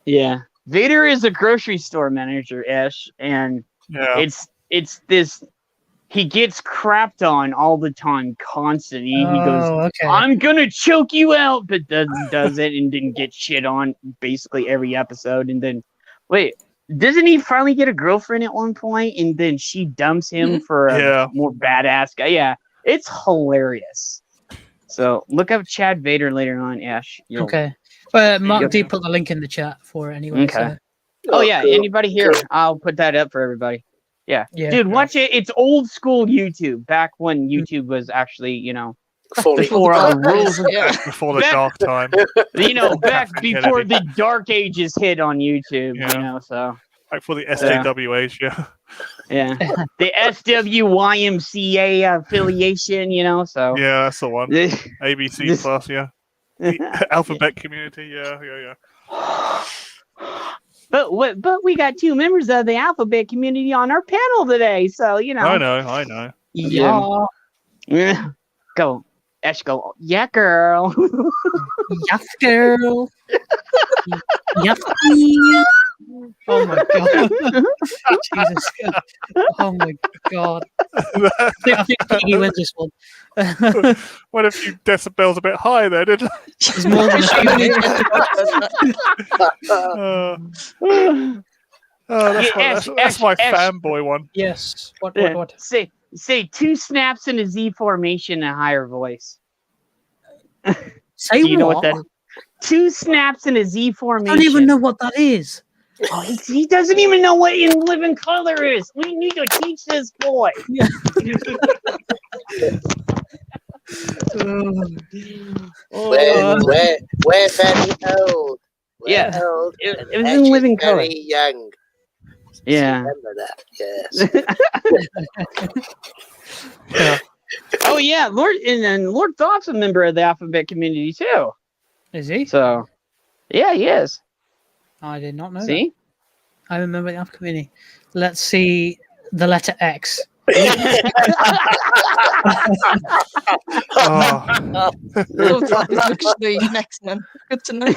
Yeah. Vader is a grocery store manager, Ash, and it's this. He gets crapped on all the time, constantly. He goes, okay. "I'm gonna choke you out," but does it and then get shit on basically every episode. And then, wait, doesn't he finally get a girlfriend at one point? And then she dumps him for a more badass guy. Yeah, it's hilarious. So look up Chad Vader later on, Ash. Okay. But Mark D put the link in the chat for it anyway. Okay. So. Oh yeah, anybody here? I'll put that up for everybody. Yeah. Dude, watch it. It's old school YouTube. Back when YouTube was actually, before all the rules. Before the dark time. Back before the dark ages hit on YouTube. So. Like for the SJW age, Yeah. The SWYMCA affiliation, so. Yeah, that's the one. ABC Plus, The alphabet community, yeah. But we got two members of the alphabet community on our panel today, so I know. Yeah. Go, Ash. Go. Yeah, girl. Yes, girl. Yes. Oh my god. Jesus. Oh my god. I think he wins this one. What a few decibels a bit high there, didn't I? There's more than that's my fanboy one. Yes. What? Say 2 snaps in a Z formation in a higher voice. Say Do you know what that is? 2 snaps in a Z formation. I don't even know what that is. Oh, he doesn't even know what in living color is. We need to teach this boy. We're very old. We're old. It was in living color. Very young. Yeah. Remember that? Yes. Oh yeah, Lord Thought's a member of the alphabet community too. Is he? So, yeah, he is. I did not know. See? That. I remember the alphabet community. Let's see the letter X. Lord Thought is actually next one. Good to know.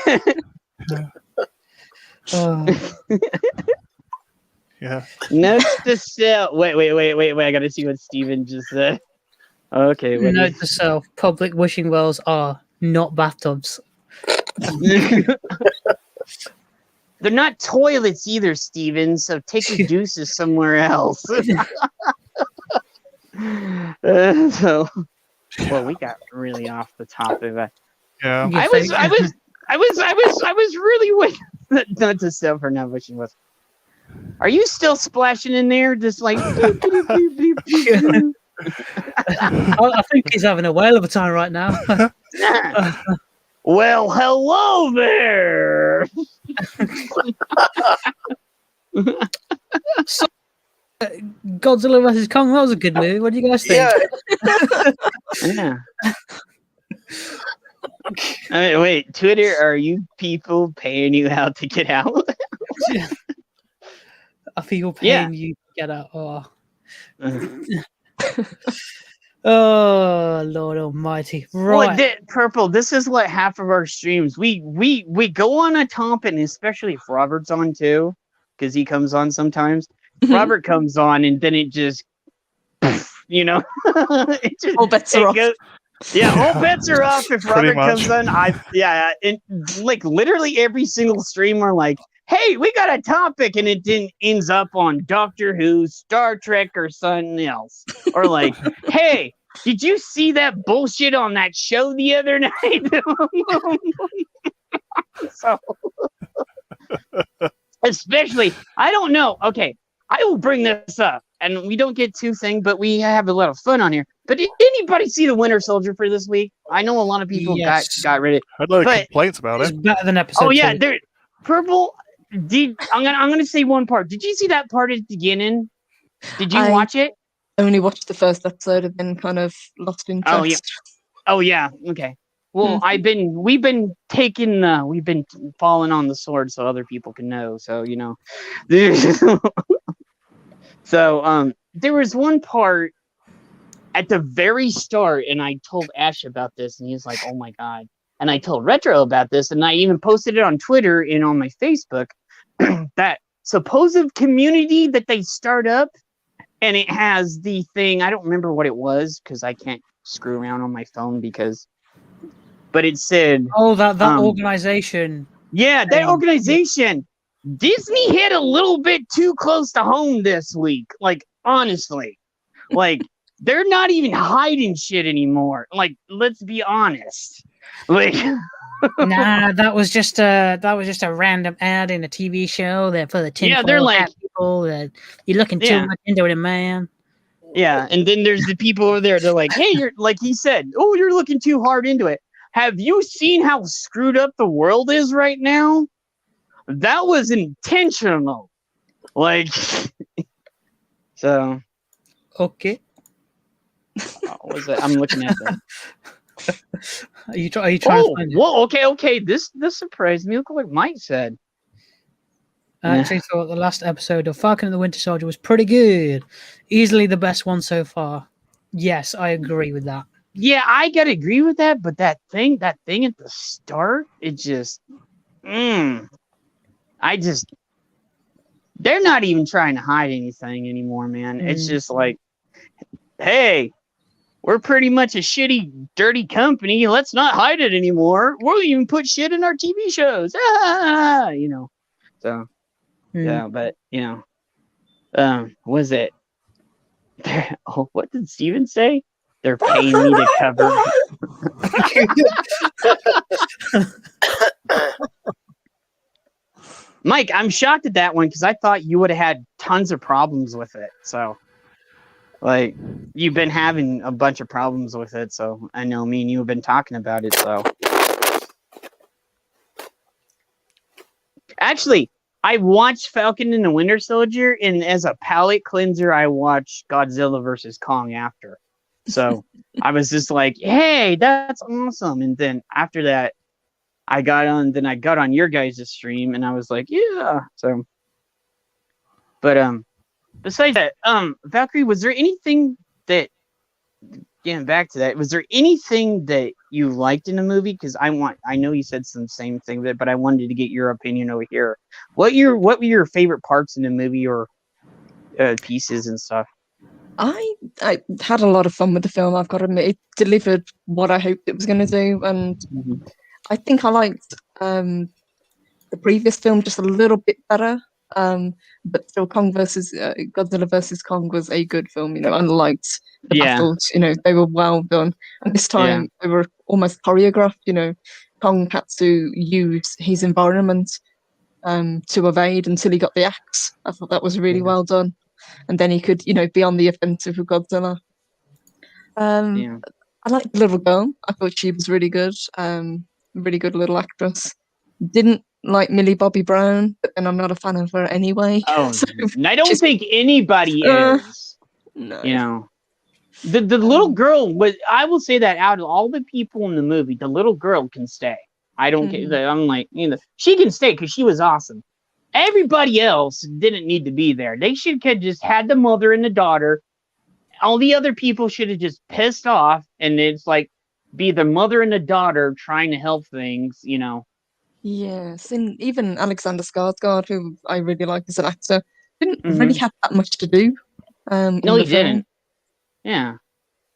Yeah. Note to self. Wait. I gotta see what Steven just said. Okay. Note to self: public wishing wells are not bathtubs. They're not toilets either, Steven. So take your deuces somewhere else. Well, we got really off the topic. Yeah. I was really waiting. Not to self or not wishing was. Are you still splashing in there? Just like. I think he's having a whale of a time right now. Well, hello there. So, Godzilla vs Kong, that was a good movie. What do you guys think? Yeah. Wait, Twitter, are you people paying you out to get out? Are people paying you to get out? Oh. Oh, Lord Almighty! Right, well, Purple. This is what half of our streams. We go on a topic, and especially if Robert's on too, because he comes on sometimes. Robert comes on, and then it just, it just all bets are off. All bets are off if Robert comes on. And like literally every single stream, we're like, hey, we got a topic, and it then ends up on Doctor Who, Star Trek, or something else. Or like, hey, did you see that bullshit on that show the other night? So, especially, I don't know. Okay, I will bring this up, and we don't get too thing, but we have a lot of fun on here. But did anybody see the Winter Soldier for this week? I know a lot of people got rid of it. I had a lot of complaints about it. It's better than episode 2. There, Purple. I'm gonna say one part. Did you see that part at the beginning? Did you watch it? Only watched the first episode and then kind of lost interest. Oh yeah. Okay. Well, we've been falling on the sword so other people can know. So so there was one part at the very start, and I told Ash about this, and he's like, "Oh my god." And I told Retro about this, and I even posted it on Twitter and on my Facebook, that supposed community that they start up, and it has the thing, I don't remember what it was, because I can't screw around on my phone, but it said... Oh, that organization. Yeah, that organization. Disney hit a little bit too close to home this week, like, honestly. Like, they're not even hiding shit anymore. Like, let's be honest. Like, nah, that was just a random ad in a TV show that for the they're like people that you're looking too much into it, man. Yeah, and then there's the people over there. They're like, hey, you're like he said, oh, you're looking too hard into it. Have you seen how screwed up the world is right now? That was intentional. Like, so. Okay. What was it? I'm looking at that. Are you trying to find it? Well, okay. This surprised me. Look what Mike said. I actually thought the last episode of Falcon and the Winter Soldier was pretty good. Easily the best one so far. Yes, I agree with that. Yeah, I gotta agree with that, but that thing at the start, it just they're not even trying to hide anything anymore, man. It's just like, hey, we're pretty much a shitty, dirty company. Let's not hide it anymore. We'll even put shit in our TV shows. So, yeah, but, was it? What did Steven say? They're paying me to cover. Mike, I'm shocked at that one because I thought you would have had tons of problems with it. So, like, you've been having a bunch of problems with it. So, I know me and you have been talking about it. So, actually, I watched Falcon and the Winter Soldier, and as a palate cleanser, I watched Godzilla versus Kong after. So, I was just like, hey, that's awesome. And then after that, I got on your guys' stream, and I was like, yeah. So, but besides that, Valkyrie, was there anything that, getting back to that, was there anything that you liked in the movie? Because I know you said some same thing, but I wanted to get your opinion over here. What were your favorite parts in the movie or pieces and stuff? I had a lot of fun with the film. I've got to admit, it delivered what I hoped it was going to do, and I think I liked the previous film just a little bit better. But still, Godzilla versus Kong was a good film. I liked the battles. They were well done, and this time they were almost choreographed. Kong had to use his environment to evade until he got the axe. I thought that was really well done. And then he could, be on the offensive with Godzilla. I liked the little girl. I thought she was really good. Really good little actress. Didn't like Millie Bobby Brown, but then I'm not a fan of her anyway. Oh, so and I don't think anybody is. No. You know, the little girl was. I will say that out of all the people in the movie, the little girl can stay. I don't care. I'm like, she can stay because she was awesome. Everybody else didn't need to be there. They should have just had the mother and the daughter. All the other people should have just pissed off, and it's like be the mother and the daughter trying to help things. Yes, and even Alexander Skarsgård, who I really like as an actor, didn't really have that much to do. No, he didn't. Yeah.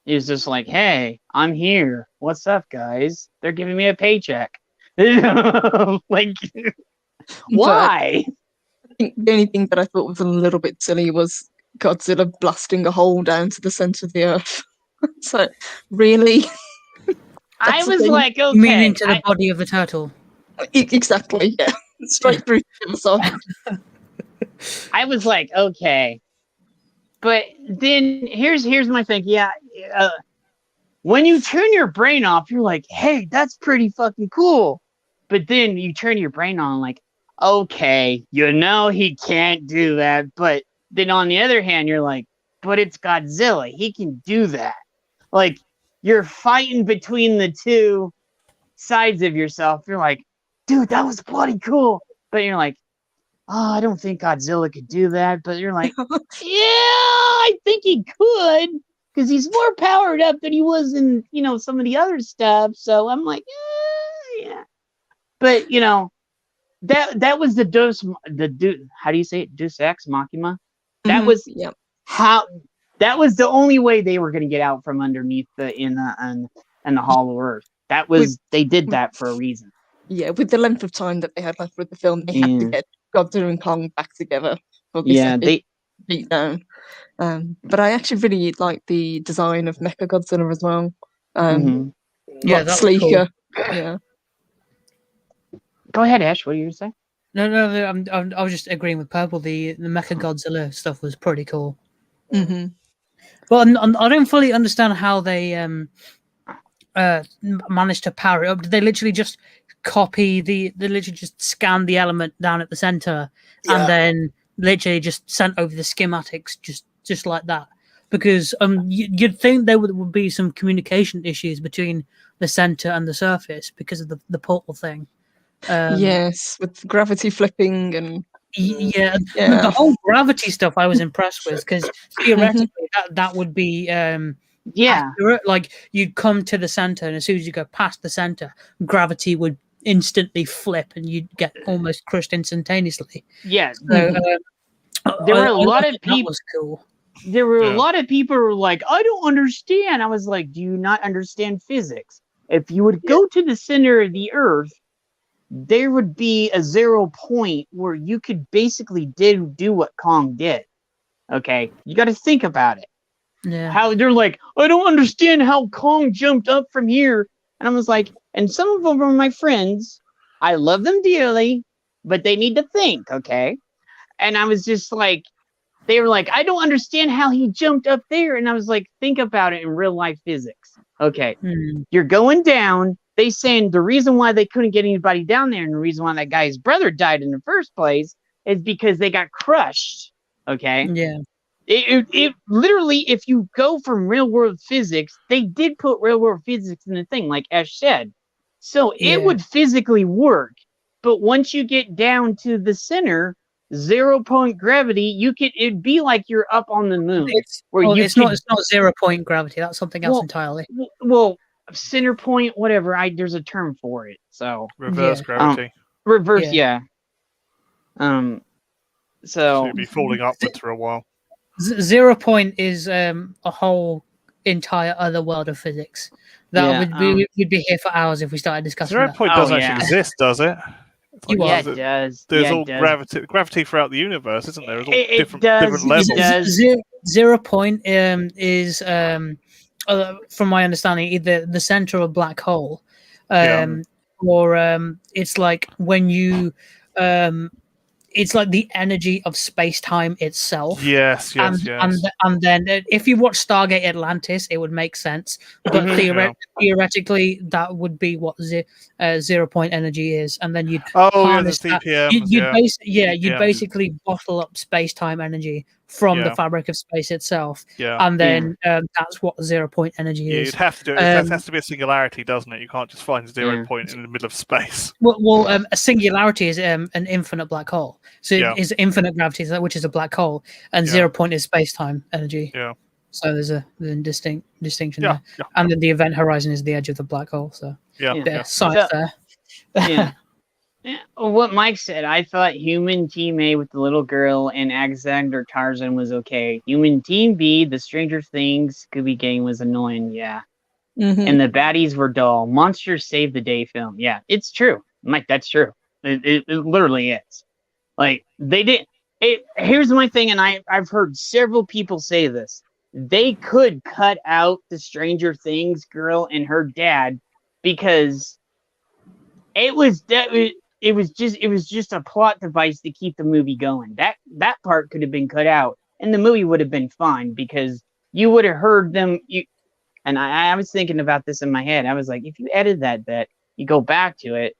He was just like, hey, I'm here. What's up, guys? They're giving me a paycheck. Like, why? I think the only thing that I thought was a little bit silly was Godzilla blasting a hole down to the center of the earth. So, really? I was like, okay. You mean into the body of the turtle? Exactly, yeah. Straight through the side. I was like, okay. But then here's my thing. Yeah, when you turn your brain off, you're like, hey, that's pretty fucking cool. But then you turn your brain on, like, okay, he can't do that. But then on the other hand, you're like, but it's Godzilla. He can do that. Like, you're fighting between the two sides of yourself. You're like, dude, that was bloody cool. But you're like, oh, I don't think Godzilla could do that. But you're like, yeah, I think he could. Because he's more powered up than he was in, some of the other stuff. So I'm like, yeah. But, that was how do you say it? Deus Ex Machina? That was that was the only way they were going to get out from underneath in the Hollow Earth. They did that for a reason. Yeah, with the length of time that they had left with the film, they had to get Godzilla and Kong back together for this beat down. But I actually really like the design of Mecha Godzilla as well. Yeah, that's sleeker. Cool. Yeah. Go ahead, Ash. What are you saying? No. I was just agreeing with Purple. The Mecha Godzilla stuff was pretty cool. Mm-hmm. Well, I don't fully understand how they managed to power it up. Did they literally just copy they literally just scanned the element down at the center and then literally just sent over the schematics just like that? Because you'd think there would be some communication issues between the center and the surface because of the portal thing. Yes, with gravity flipping and the whole gravity stuff I was impressed with, because theoretically that would be accurate. Like, you'd come to the center, and as soon as you go past the center, gravity would instantly flip and you'd get almost crushed instantaneously. Yeah. So, there were a lot of people. That was cool. There were a lot of people who were like, I don't understand. I was like, do you not understand physics? If you would go to the center of the earth, there would be a 0 point where you could basically do what Kong did. Okay? You got to think about it. Yeah. How they're like, I don't understand how Kong jumped up from here. And I was like, and some of them are my friends. I love them dearly, but they need to think, okay? And I was just like, they were like, I don't understand how he jumped up there. And I was like, think about it in real life physics. Okay. You're going down. They saying the reason why they couldn't get anybody down there and the reason why that guy's brother died in the first place is because they got crushed. Okay. Yeah. It literally, if you go from real world physics, they did put real world physics in the thing, like Ash said. So it would physically work. But once you get down to the center, 0 point gravity, it'd be like you're up on the moon. It's not 0 point gravity. That's something else entirely. Well, center point, whatever. There's a term for it. So reverse gravity. Reverse, So you'd be falling upwards for a while. 0 point is a whole entire other world of physics. We'd be here for hours if we started discussing 0 that. point doesn't actually exist, does it? It does. There's all does. gravity throughout the universe, isn't there? There's all different levels. It does. 0 point is, from my understanding, either the center of a black hole, or it's like when you it's like the energy of space-time itself. Yes. And then if you watch Stargate Atlantis, it would make sense. But theoretically, that would be what 0 point energy is, and then you'd harness that. You'd basically bottle up space-time energy from the fabric of space itself. And then that's what 0 point energy is. You'd have to do it. It has to be a singularity, doesn't it? You can't just find 0 point in the middle of space. Well, a singularity is an infinite black hole. So it is infinite gravity, which is a black hole, and 0 point is space-time energy. Yeah. So there's a distinction there. And then the event horizon is the edge of the black hole. So science there. What Mike said, I thought human team A with the little girl and Alexander Tarzan was okay. Human team B, the Stranger Things Scooby Gang was annoying. Yeah. And the baddies were dull. Monsters saved the day film. Yeah, it's true. Mike, that's true. It literally is. Like, they did. Here's my thing, and I've heard several people say this. They could cut out the Stranger Things girl and her dad because it was just a plot device to keep the movie going. That part could have been cut out, and the movie would have been fine because you would have heard them. And I was thinking about this in my head. I was like, if you edit that bit, you go back to it,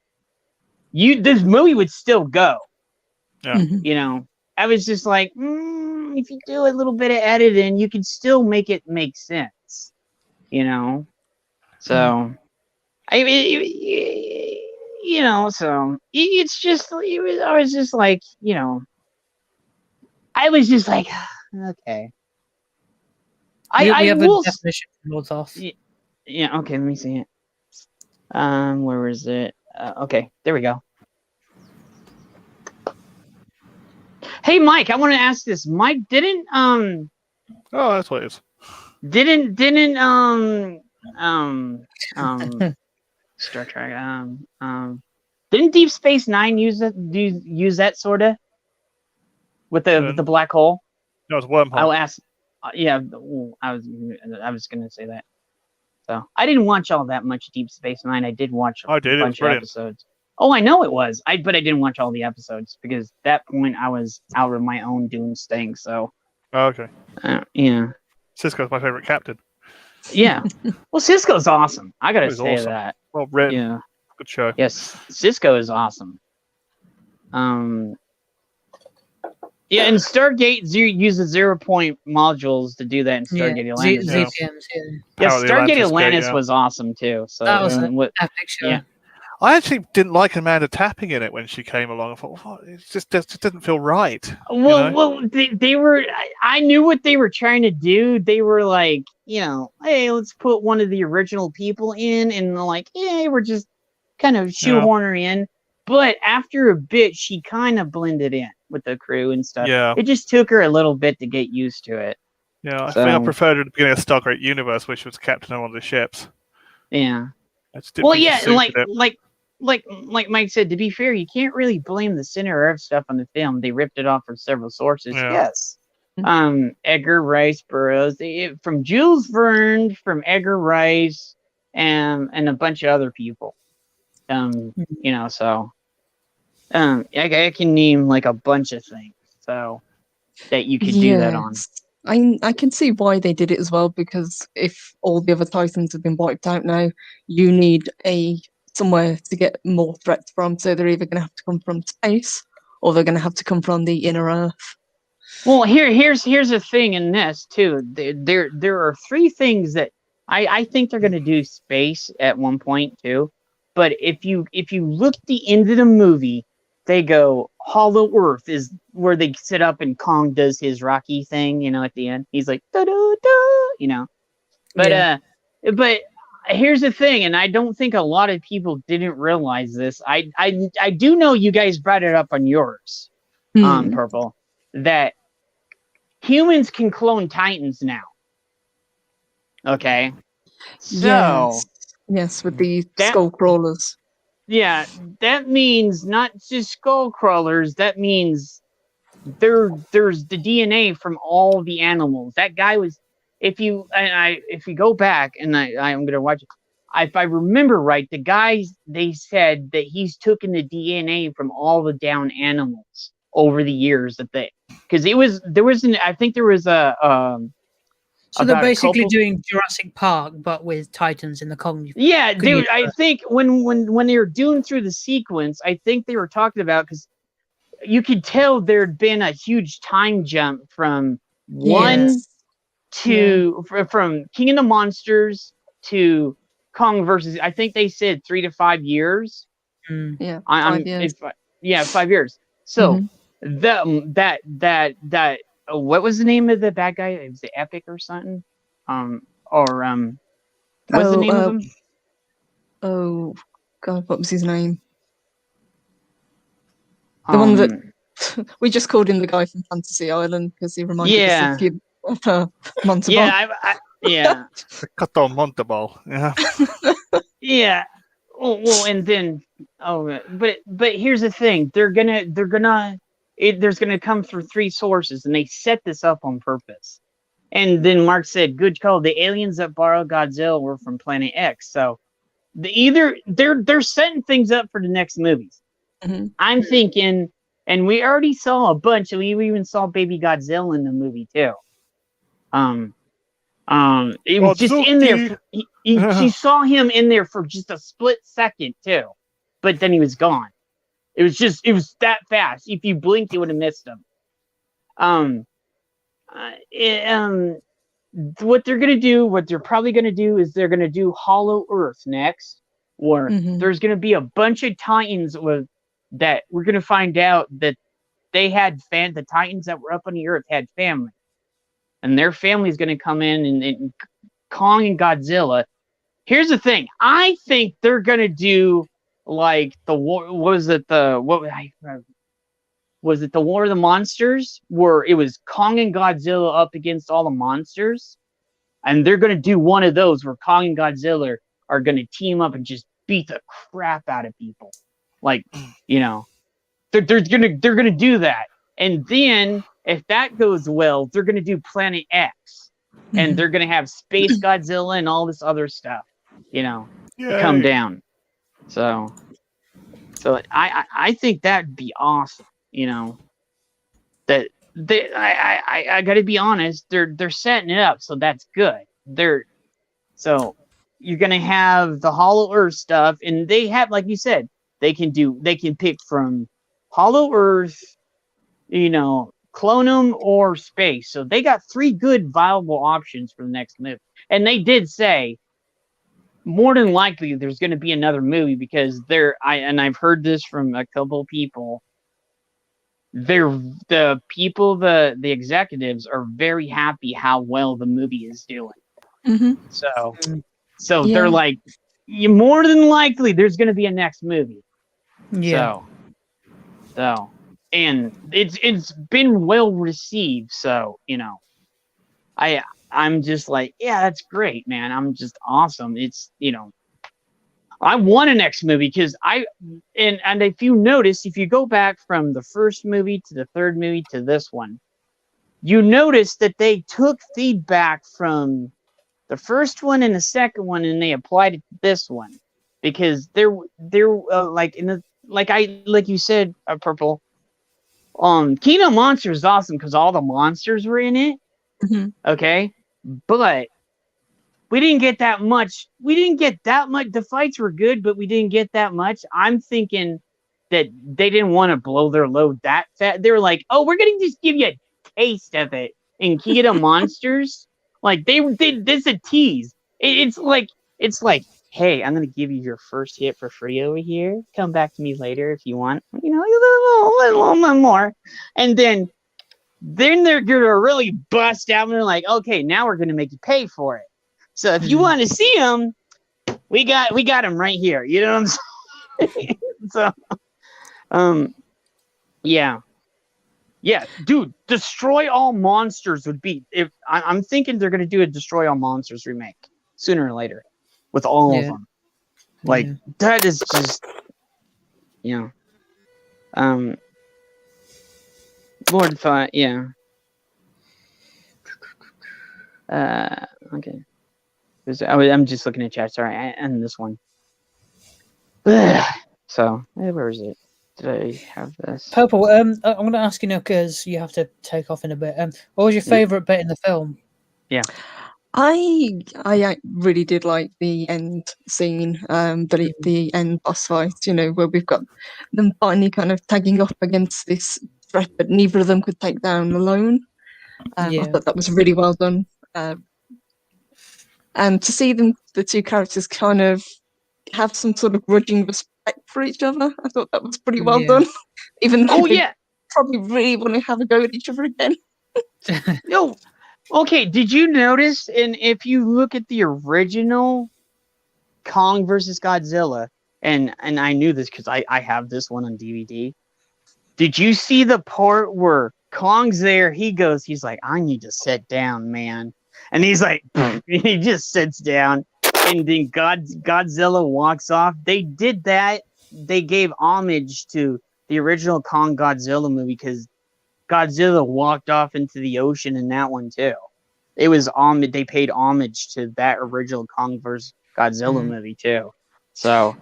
this movie would still go. Yeah. You know, I was just like, if you do a little bit of editing, you can still make it make sense. You know, so I mean, you know, so it's just, I was just like, you know, I was just like, okay. We have a definition for North. Yeah, okay, let me see it. Where is it? Okay, there we go. Hey, Mike, I want to ask this. Mike, didn't Oh, that's what it is. Didn't Star Trek didn't Deep Space Nine use that sort of with the black hole? No, it's wormhole. I'll ask. Yeah, I was gonna say that. So I didn't watch all that much Deep Space Nine. I did watch a bunch of episodes. Oh, I know it was. But I didn't watch all the episodes because at that point I was out of my own doing thing. So. Oh, okay. Yeah. Sisko's my favorite captain. Yeah. Well, Sisko's awesome. I gotta say awesome. that. Well written. Yeah. Good show. Yes, Sisko is awesome. Yeah, and Stargate uses 0 point modules to do that in Stargate Atlantis. Stargate Atlantis was awesome too. So that was an epic show. Yeah. I actually didn't like Amanda Tapping in it when she came along. I thought, what? It just didn't feel right. Well, they were. I knew what they were trying to do. They were like, you know, hey, let's put one of the original people in, and like, hey, we're just kind of shoehorn her in. But after a bit, she kind of blended in with the crew and stuff. Yeah. It just took her a little bit to get used to it. Yeah, I think I preferred her at the beginning of Stargate Universe, where she was captain of one of the ships. Yeah. Well, yeah, like Mike said, to be fair, you can't really blame the Center Earth stuff on the film. They ripped it off from several sources. Yeah. Yes. Edgar Rice Burroughs, from Jules Verne, from Edgar Rice, and a bunch of other people. You know, so I can name like a bunch of things so that you could do that on. I can see why they did it as well, because if all the other Titans have been wiped out now, you need somewhere to get more threats from. So they're either going to have to come from space, or they're going to have to come from the inner Earth. Well, here's the thing in this too. There are three things that I think they're going to do space at one point too. But if you look at the end of the movie, they go Hollow Earth is where they sit up and Kong does his Rocky thing, you know, at the end. He's like da da da, you know. But but here's the thing, and I don't think a lot of people didn't realize this. I do know you guys brought it up on yours, Purple, that humans can clone Titans now. Okay. So Yes, with the skull crawlers. Yeah, that means not just skull crawlers. That means there's the DNA from all the animals. That guy was, if you go back and I'm gonna watch it. If I remember right, the guys, they said that he's taken the DNA from all the down animals over the years that because I think there was so they're basically doing Jurassic Park, but with Titans in the Kong. Yeah, dude. I think when they were doing through the sequence, I think they were talking about, because you could tell there'd been a huge time jump from from King of the Monsters to Kong versus. I think they said 3 to 5 years. Yeah, 5 years. 5 years. So that what was the name of the bad guy? It was the Epic or something. What's the name of him? Oh God, what was his name? The one that we just called him the guy from Fantasy Island because he reminded us of you, Montalban. Yeah. Kato Montalban. Yeah. Yeah. Well, and then but here's the thing: there's gonna come through 3 sources, and they set this up on purpose. And then Mark said, "Good call. The aliens that borrowed Godzilla were from Planet X." So they're setting things up for the next movies. I'm thinking, and we already saw a bunch, and we even saw Baby Godzilla in the movie too. It was just in there. She saw him in there for just a split second too, but then he was gone. It was that fast. If you blinked, you would have missed him. What they're probably gonna do is they're gonna do Hollow Earth next, or there's gonna be a bunch of Titans that we're gonna find out that they had the Titans that were up on the Earth had family, and their family is gonna come in and Kong and Godzilla. Here's the thing: I think they're gonna do like the war. Was it the War of the Monsters, where it was Kong and Godzilla up against all the monsters, and they're gonna do one of those where Kong and Godzilla are gonna team up and just beat the crap out of people. Like, they're gonna do that, and then if that goes well, they're gonna do Planet X, and they're gonna have Space Godzilla and all this other stuff, come down. So I think that'd be awesome. That I got to be honest, they're setting it up, so that's good. So you're gonna have the Hollow Earth stuff, and they have, like you said, they can pick from Hollow Earth, clone them, or space. So they got 3 good viable options for the next movie, and they did say more than likely there's going to be another movie, because I've heard this from a couple people. The executives are very happy how well the movie is doing. So they're like, more than likely there's going to be a next movie. So and it's been well received. So I'm just like, yeah, that's great, man. I'm just awesome. It's I want a next movie, because and if you notice, if you go back from the first movie to the third movie to this one, you notice that they took feedback from the first one and the second one, and they applied it to this one, because they're like you said, Purple. King of Monsters is awesome because all the monsters were in it. Okay, but we didn't get that much. The fights were good, but we didn't get that much. I'm thinking that they didn't want to blow their load that fast. They were like, "Oh, we're gonna just give you a taste of it." In King of Monsters, like they did this a tease. It's like, hey, I'm gonna give you your first hit for free over here. Come back to me later if you want. A little more, and then they're gonna really bust out, and they're like, "Okay, now we're gonna make you pay for it." So if you want to see them, we got them right here. You know what I'm saying? So, yeah, dude, Destroy All Monsters would be, if I'm thinking they're gonna do a Destroy All Monsters remake sooner or later with all of them. Like that is just, Lord thought, okay. I'm just looking at chat. Sorry, I end this one. So where is it? did I have this? Purple. I'm going to ask you now because you have to take off in a bit. What was your favorite bit in the film? Yeah. I really did like the end scene, the end boss fight, where we've got them finally kind of tagging up against this threat that neither of them could take down alone. I thought that was really well done. And to see the two characters kind of have some sort of grudging respect for each other, I thought that was pretty well done. Even though they probably really want to have a go at each other again. No. Okay, did you notice, and if you look at the original Kong versus Godzilla, and I knew this because I have this one on DVD. Did you see the part where Kong's there? He's like, I need to sit down, man. And he's like, he just sits down, and then Godzilla walks off. They did that. They gave homage to the original Kong Godzilla movie because Godzilla walked off into the ocean in that one too. It was they paid homage to that original Kong vs. Godzilla movie too. So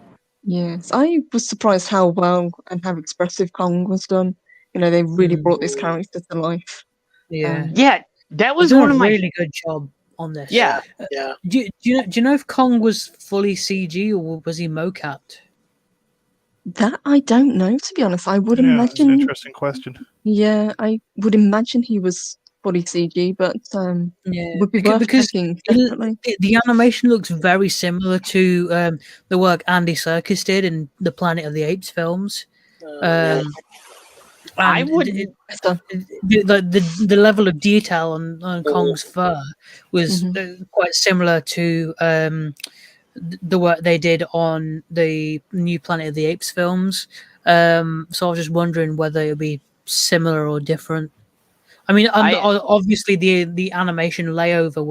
yes, I was surprised how well and how expressive Kong was done. They really brought this character to life. Yeah, that was one of my really good job on this. Yeah. Do you know if Kong was fully CG or was he mocapped? That I don't know, to be honest. I would imagine. That's an interesting question. Yeah, I would imagine he was fully CG, but would be worth checking, definitely. The animation looks very similar to the work Andy Serkis did in the Planet of the Apes films. I would the level of detail on Kong's fur was quite similar to the work they did on the new Planet of the Apes films. So I was just wondering whether it would be similar or different. I mean, obviously the animation layover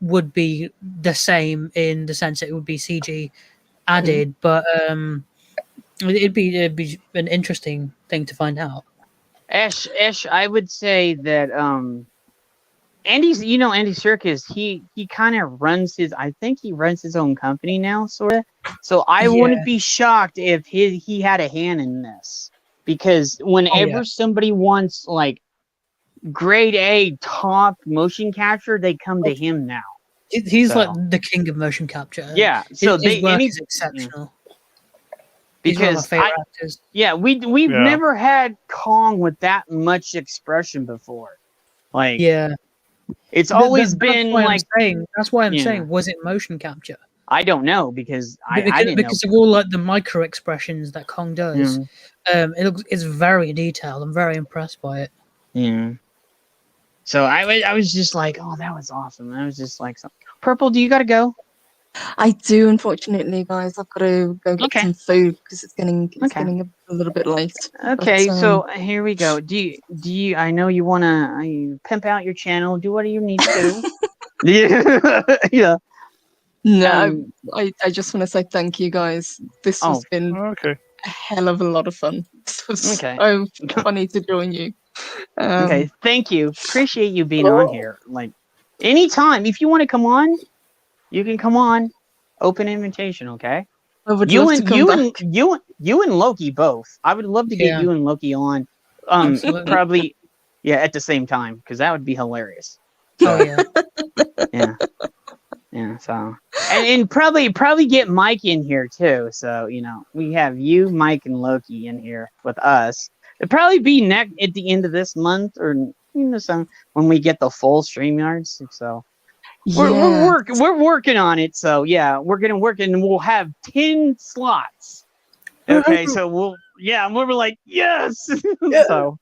would be the same in the sense that it would be CG added, but it'd be an interesting thing to find out. Ash, I would say that Andy Serkis, he kind of runs his own company now, sort of. So I wouldn't be shocked if he had a hand in this, because whenever somebody wants like grade A top motion capture, they come to him now. He's like the king of motion capture. Yeah, so his work is exceptional. Because we've never had Kong with that much expression before. Like it's always been like that's why I'm saying, was it motion capture? I don't know because I didn't because know. Of all like the micro expressions that Kong does. It's very detailed. I'm very impressed by it. Yeah. So I was just like, oh, that was awesome. I was just like, Purple, do you got to go? I do, unfortunately, guys. I've got to go get some food because it's getting a little bit late. Okay, so here we go. Do you? I know you want to pimp out your channel. Do what you need to do. Yeah. No, I just want to say thank you, guys. This has been a hell of a lot of fun. This was so funny to join you. Okay, thank you. Appreciate you being on here. Like anytime, if you want to come on, you can come on. Open invitation, okay? I would love to come back. You and Loki both. I would love to get you and Loki on. Probably, at the same time, because that would be hilarious. So, yeah. So, and probably get Mike in here too. So we have you, Mike, and Loki in here with us. It'd probably be at the end of this month, or when we get the full StreamYards. So we're working on it. So we're gonna work, and we'll have 10 slots. Okay, so we're like yes. So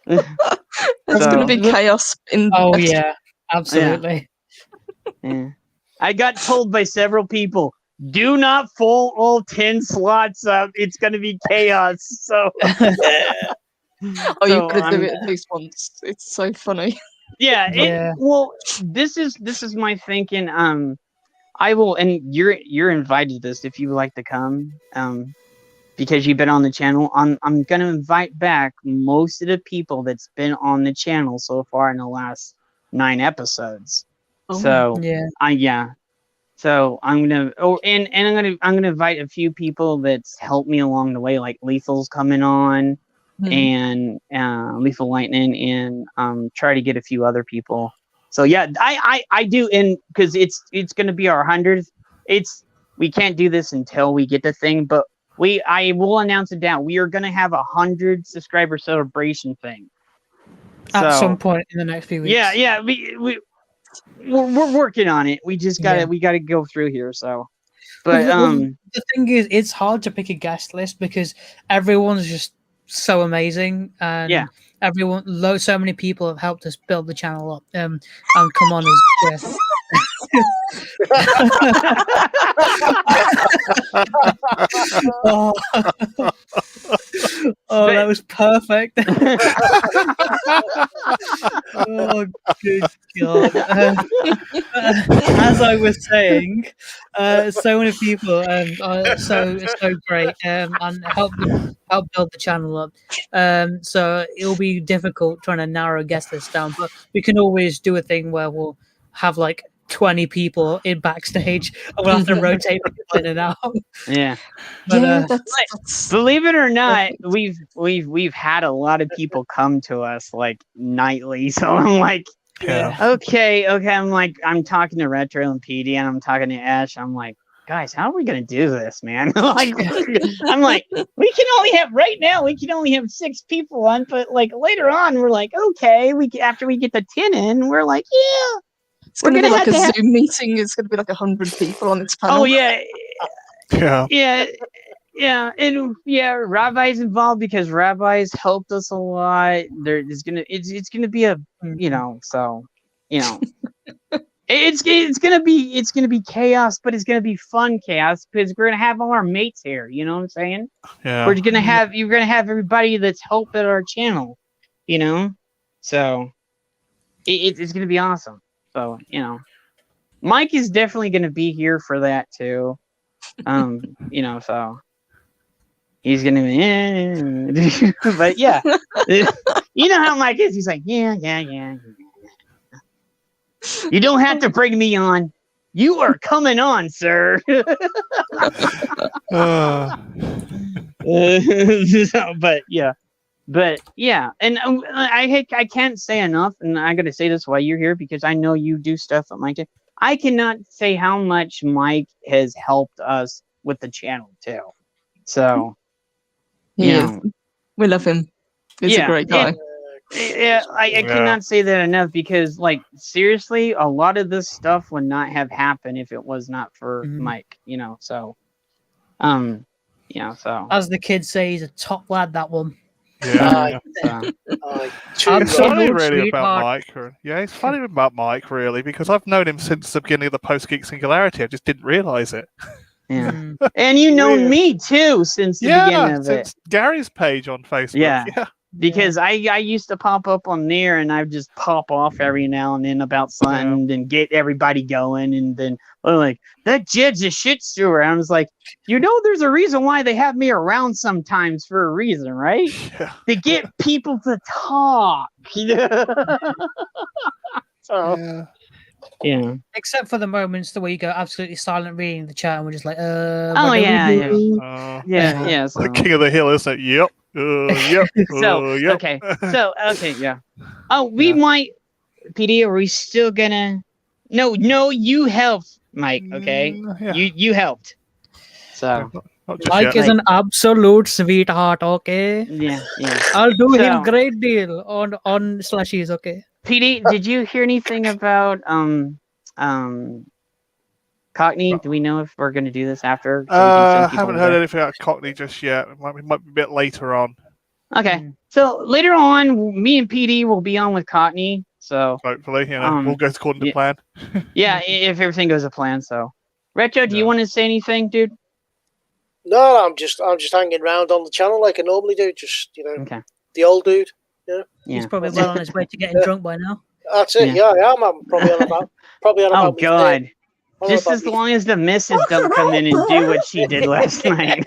that's gonna be chaos. Absolutely. Yeah. I got told by several people, do not fill all 10 slots up. It's going to be chaos. So, you've got to do it at least once. It's so funny. Well, this is my thinking. I will, and you're invited to this if you would like to come. Because you've been on the channel. I'm going to invite back most of the people that's been on the channel so far in the last 9 episodes. So So I'm gonna I'm gonna invite a few people that's helped me along the way, like Lethal's coming on, and Lethal Lightning, and try to get a few other people. So yeah, I do, and because it's gonna be our 100th. We can't do this until we get the thing, but I will announce it down. We are gonna have 100 subscriber celebration thing at some point in the next few weeks. Yeah, we're working on it. We just gotta go through here. So, but the thing is, it's hard to pick a guest list because everyone's just so amazing, and so many people have helped us build the channel up. And come on as guests. That was perfect. Oh, good God. As I was saying, so many people are so great and help build the channel up. So it'll be difficult trying to narrow guest list down, but we can always do a thing where we'll have like 20 people in backstage and we'll have to rotate people in and out. Yeah. But, believe it or not, we've had a lot of people come to us like nightly. So I'm like, okay. I'm talking to Retro and PD and I'm talking to Ash. I'm like, guys, how are we gonna do this, man? Like, I'm like, we can only have 6 people on, but like later on, we're like, okay, after we get the 10 in, we're like, yeah. It's going to be like a Zoom meeting. It's going to be like 100 people on this panel. Oh yeah. And Rabbi's involved because Rabbi's helped us a lot. It's gonna be a it's gonna be chaos, but it's gonna be fun chaos because we're gonna have all our mates here. You know what I'm saying? Yeah. You're gonna have everybody that's helped at our channel. You know, so it's gonna be awesome. So, Mike is definitely going to be here for that too. So he's going to be, but yeah, you know how Mike is. He's like, yeah. You don't have to bring me on. You are coming on, sir. But yeah, and I can't say enough, and I got to say this while you're here because I know you do stuff with Mike. I cannot say how much Mike has helped us with the channel too. So, we love him. He's a great guy. I cannot say that enough because, like, seriously, a lot of this stuff would not have happened if it was not for Mike. So, so as the kids say, he's a top lad. That one. Yeah. It's funny really about Mike. It's funny about Mike really because I've known him since the beginning of the Post Geek Singularity. I just didn't realize it. Yeah, and you know me too since the beginning of since Gary's page on Facebook. Yeah. Because I used to pop up on there and I just pop off every now and then about something and get everybody going, and then like that Jed's a shit stewer. I was like, there's a reason why they have me around sometimes for a reason, right? Yeah. To get people to talk. So yeah. Except for the moments where you go absolutely silent reading the chat and we're just like, yeah. So. The King of the Hill, isn't it? Yep. Yep. Okay. Yeah. Oh, we might, PD. Are we still gonna? No. You helped, Mike. Okay. You helped. So Mike is an absolute sweetheart. Okay. Yeah. I'll do him great deal on slushies. Okay. PD, did you hear anything about Cockney? Do we know if we're going to do this after? I haven't heard anything about Cockney just yet. It might be a bit later on. Okay. So later on, me and PD will be on with Cockney. So hopefully, we'll go according to plan. Yeah, if everything goes to plan. So, Retro, do you want to say anything, dude? No, I'm just hanging around on the channel like I normally do. Just the old dude. Yeah. He's probably well on his way to getting drunk by now. That's it. Yeah, I am. I'm probably on about. Oh God. Just as long as the missus don't come in and do what she did last night.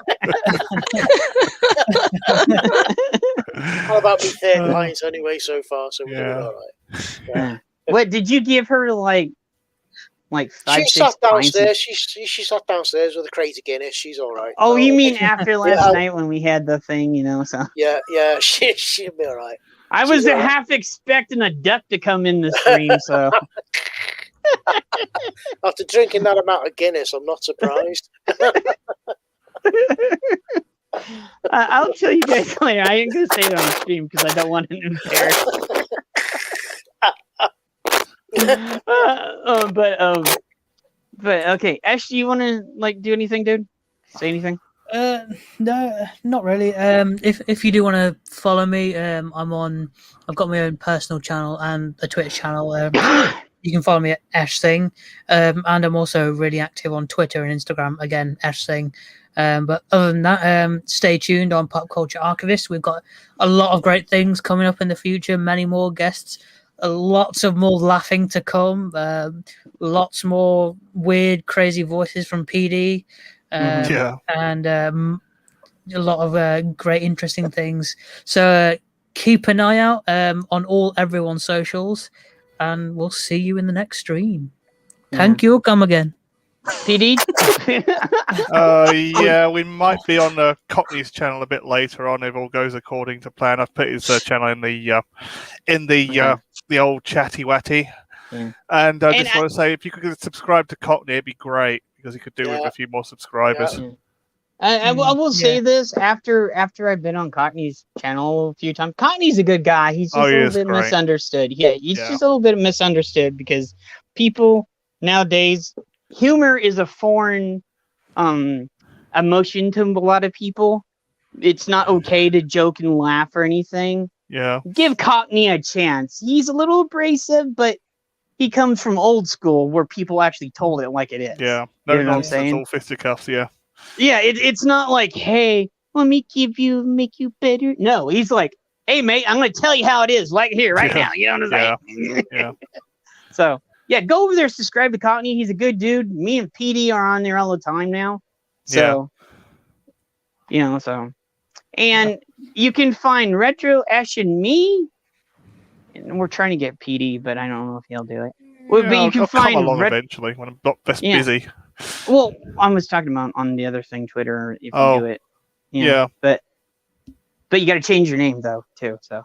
How about me 30 lines anyway so far? So we're doing all right. Yeah. What did you give her? Like, like 5, 6 She sat downstairs. pints. She sat downstairs with a crate of Guinness. She's all right. Oh, you mean after last night when we had the thing, so? Yeah, she'll be all right. I was half expecting a duck to come in the stream, so. After drinking that amount of Guinness, I'm not surprised. I'll tell you guys later. I ain't gonna say it on the stream because I don't want to embarrass. But okay, Ash, do you want to do anything, dude? Say anything? No, not really. If you do want to follow me, I've got my own personal channel and a Twitch channel. You can follow me at Ash Singh, and I'm also really active on Twitter and Instagram. Again, Ash Singh. But other than that, stay tuned on Pop Culture Archivist. We've got a lot of great things coming up in the future. Many more guests. Lots of more laughing to come. Lots more weird, crazy voices from PD. And a lot of great, interesting things. So keep an eye out on everyone's socials, and we'll see you in the next stream. Thank you. Come again. PD? Yeah, we might be on the Cockney's channel a bit later on if all goes according to plan. I've put his channel in the old chatty watty. And I just want to say, if you could subscribe to Cockney, it'd be great because he could do with a few more subscribers. Yeah. I will say this after I've been on Cockney's channel a few times. Cockney's a good guy. He's just a little bit misunderstood. Yeah, he's just a little bit misunderstood because people nowadays, humor is a foreign emotion to a lot of people. It's not okay to joke and laugh or anything. Yeah. Give Cockney a chance. He's a little abrasive, but he comes from old school where people actually told it like it is. Yeah. No, you know what I'm saying? All fisticuffs, yeah. Yeah, it's not like, hey, let me make you better. No, he's like, hey, mate, I'm going to tell you how it is right here, right now. You know what I'm saying? Yeah. So, yeah, go over there, subscribe to Cockney. He's a good dude. Me and PD are on there all the time now. So, and you can find Retro, Ash, and me. And we're trying to get PD, but I don't know if he'll do it. Well, but you can find come along eventually when I'm not busy. Well, I was talking about on the other thing, Twitter, if you do it. Yeah. But you got to change your name, though, too. So,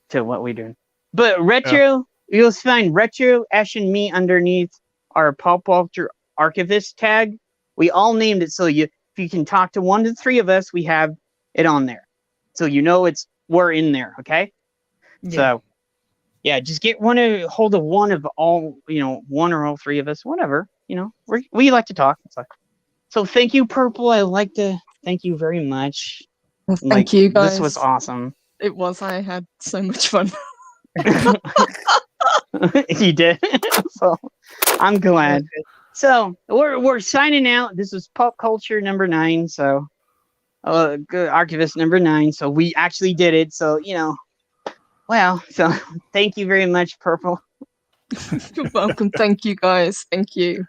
to what we're doing. But Retro, you'll find Retro, Ash, and me underneath our Pop Culture Archivist tag. We all named it so if you can talk to one of the three of us, we have it on there. So we're in there, okay? Yeah. So, just get hold of one of all, one or all three of us, whatever. We like to talk. So thank you, Purple. I like to thank you very much. Well, thank you, guys. This was awesome. It was. I had so much fun. You did. So I'm glad. So we're signing out. This was Pop Culture number 9. So good Archivist number 9. So we actually did it. So so thank you very much, Purple. You're welcome. Thank you, guys. Thank you.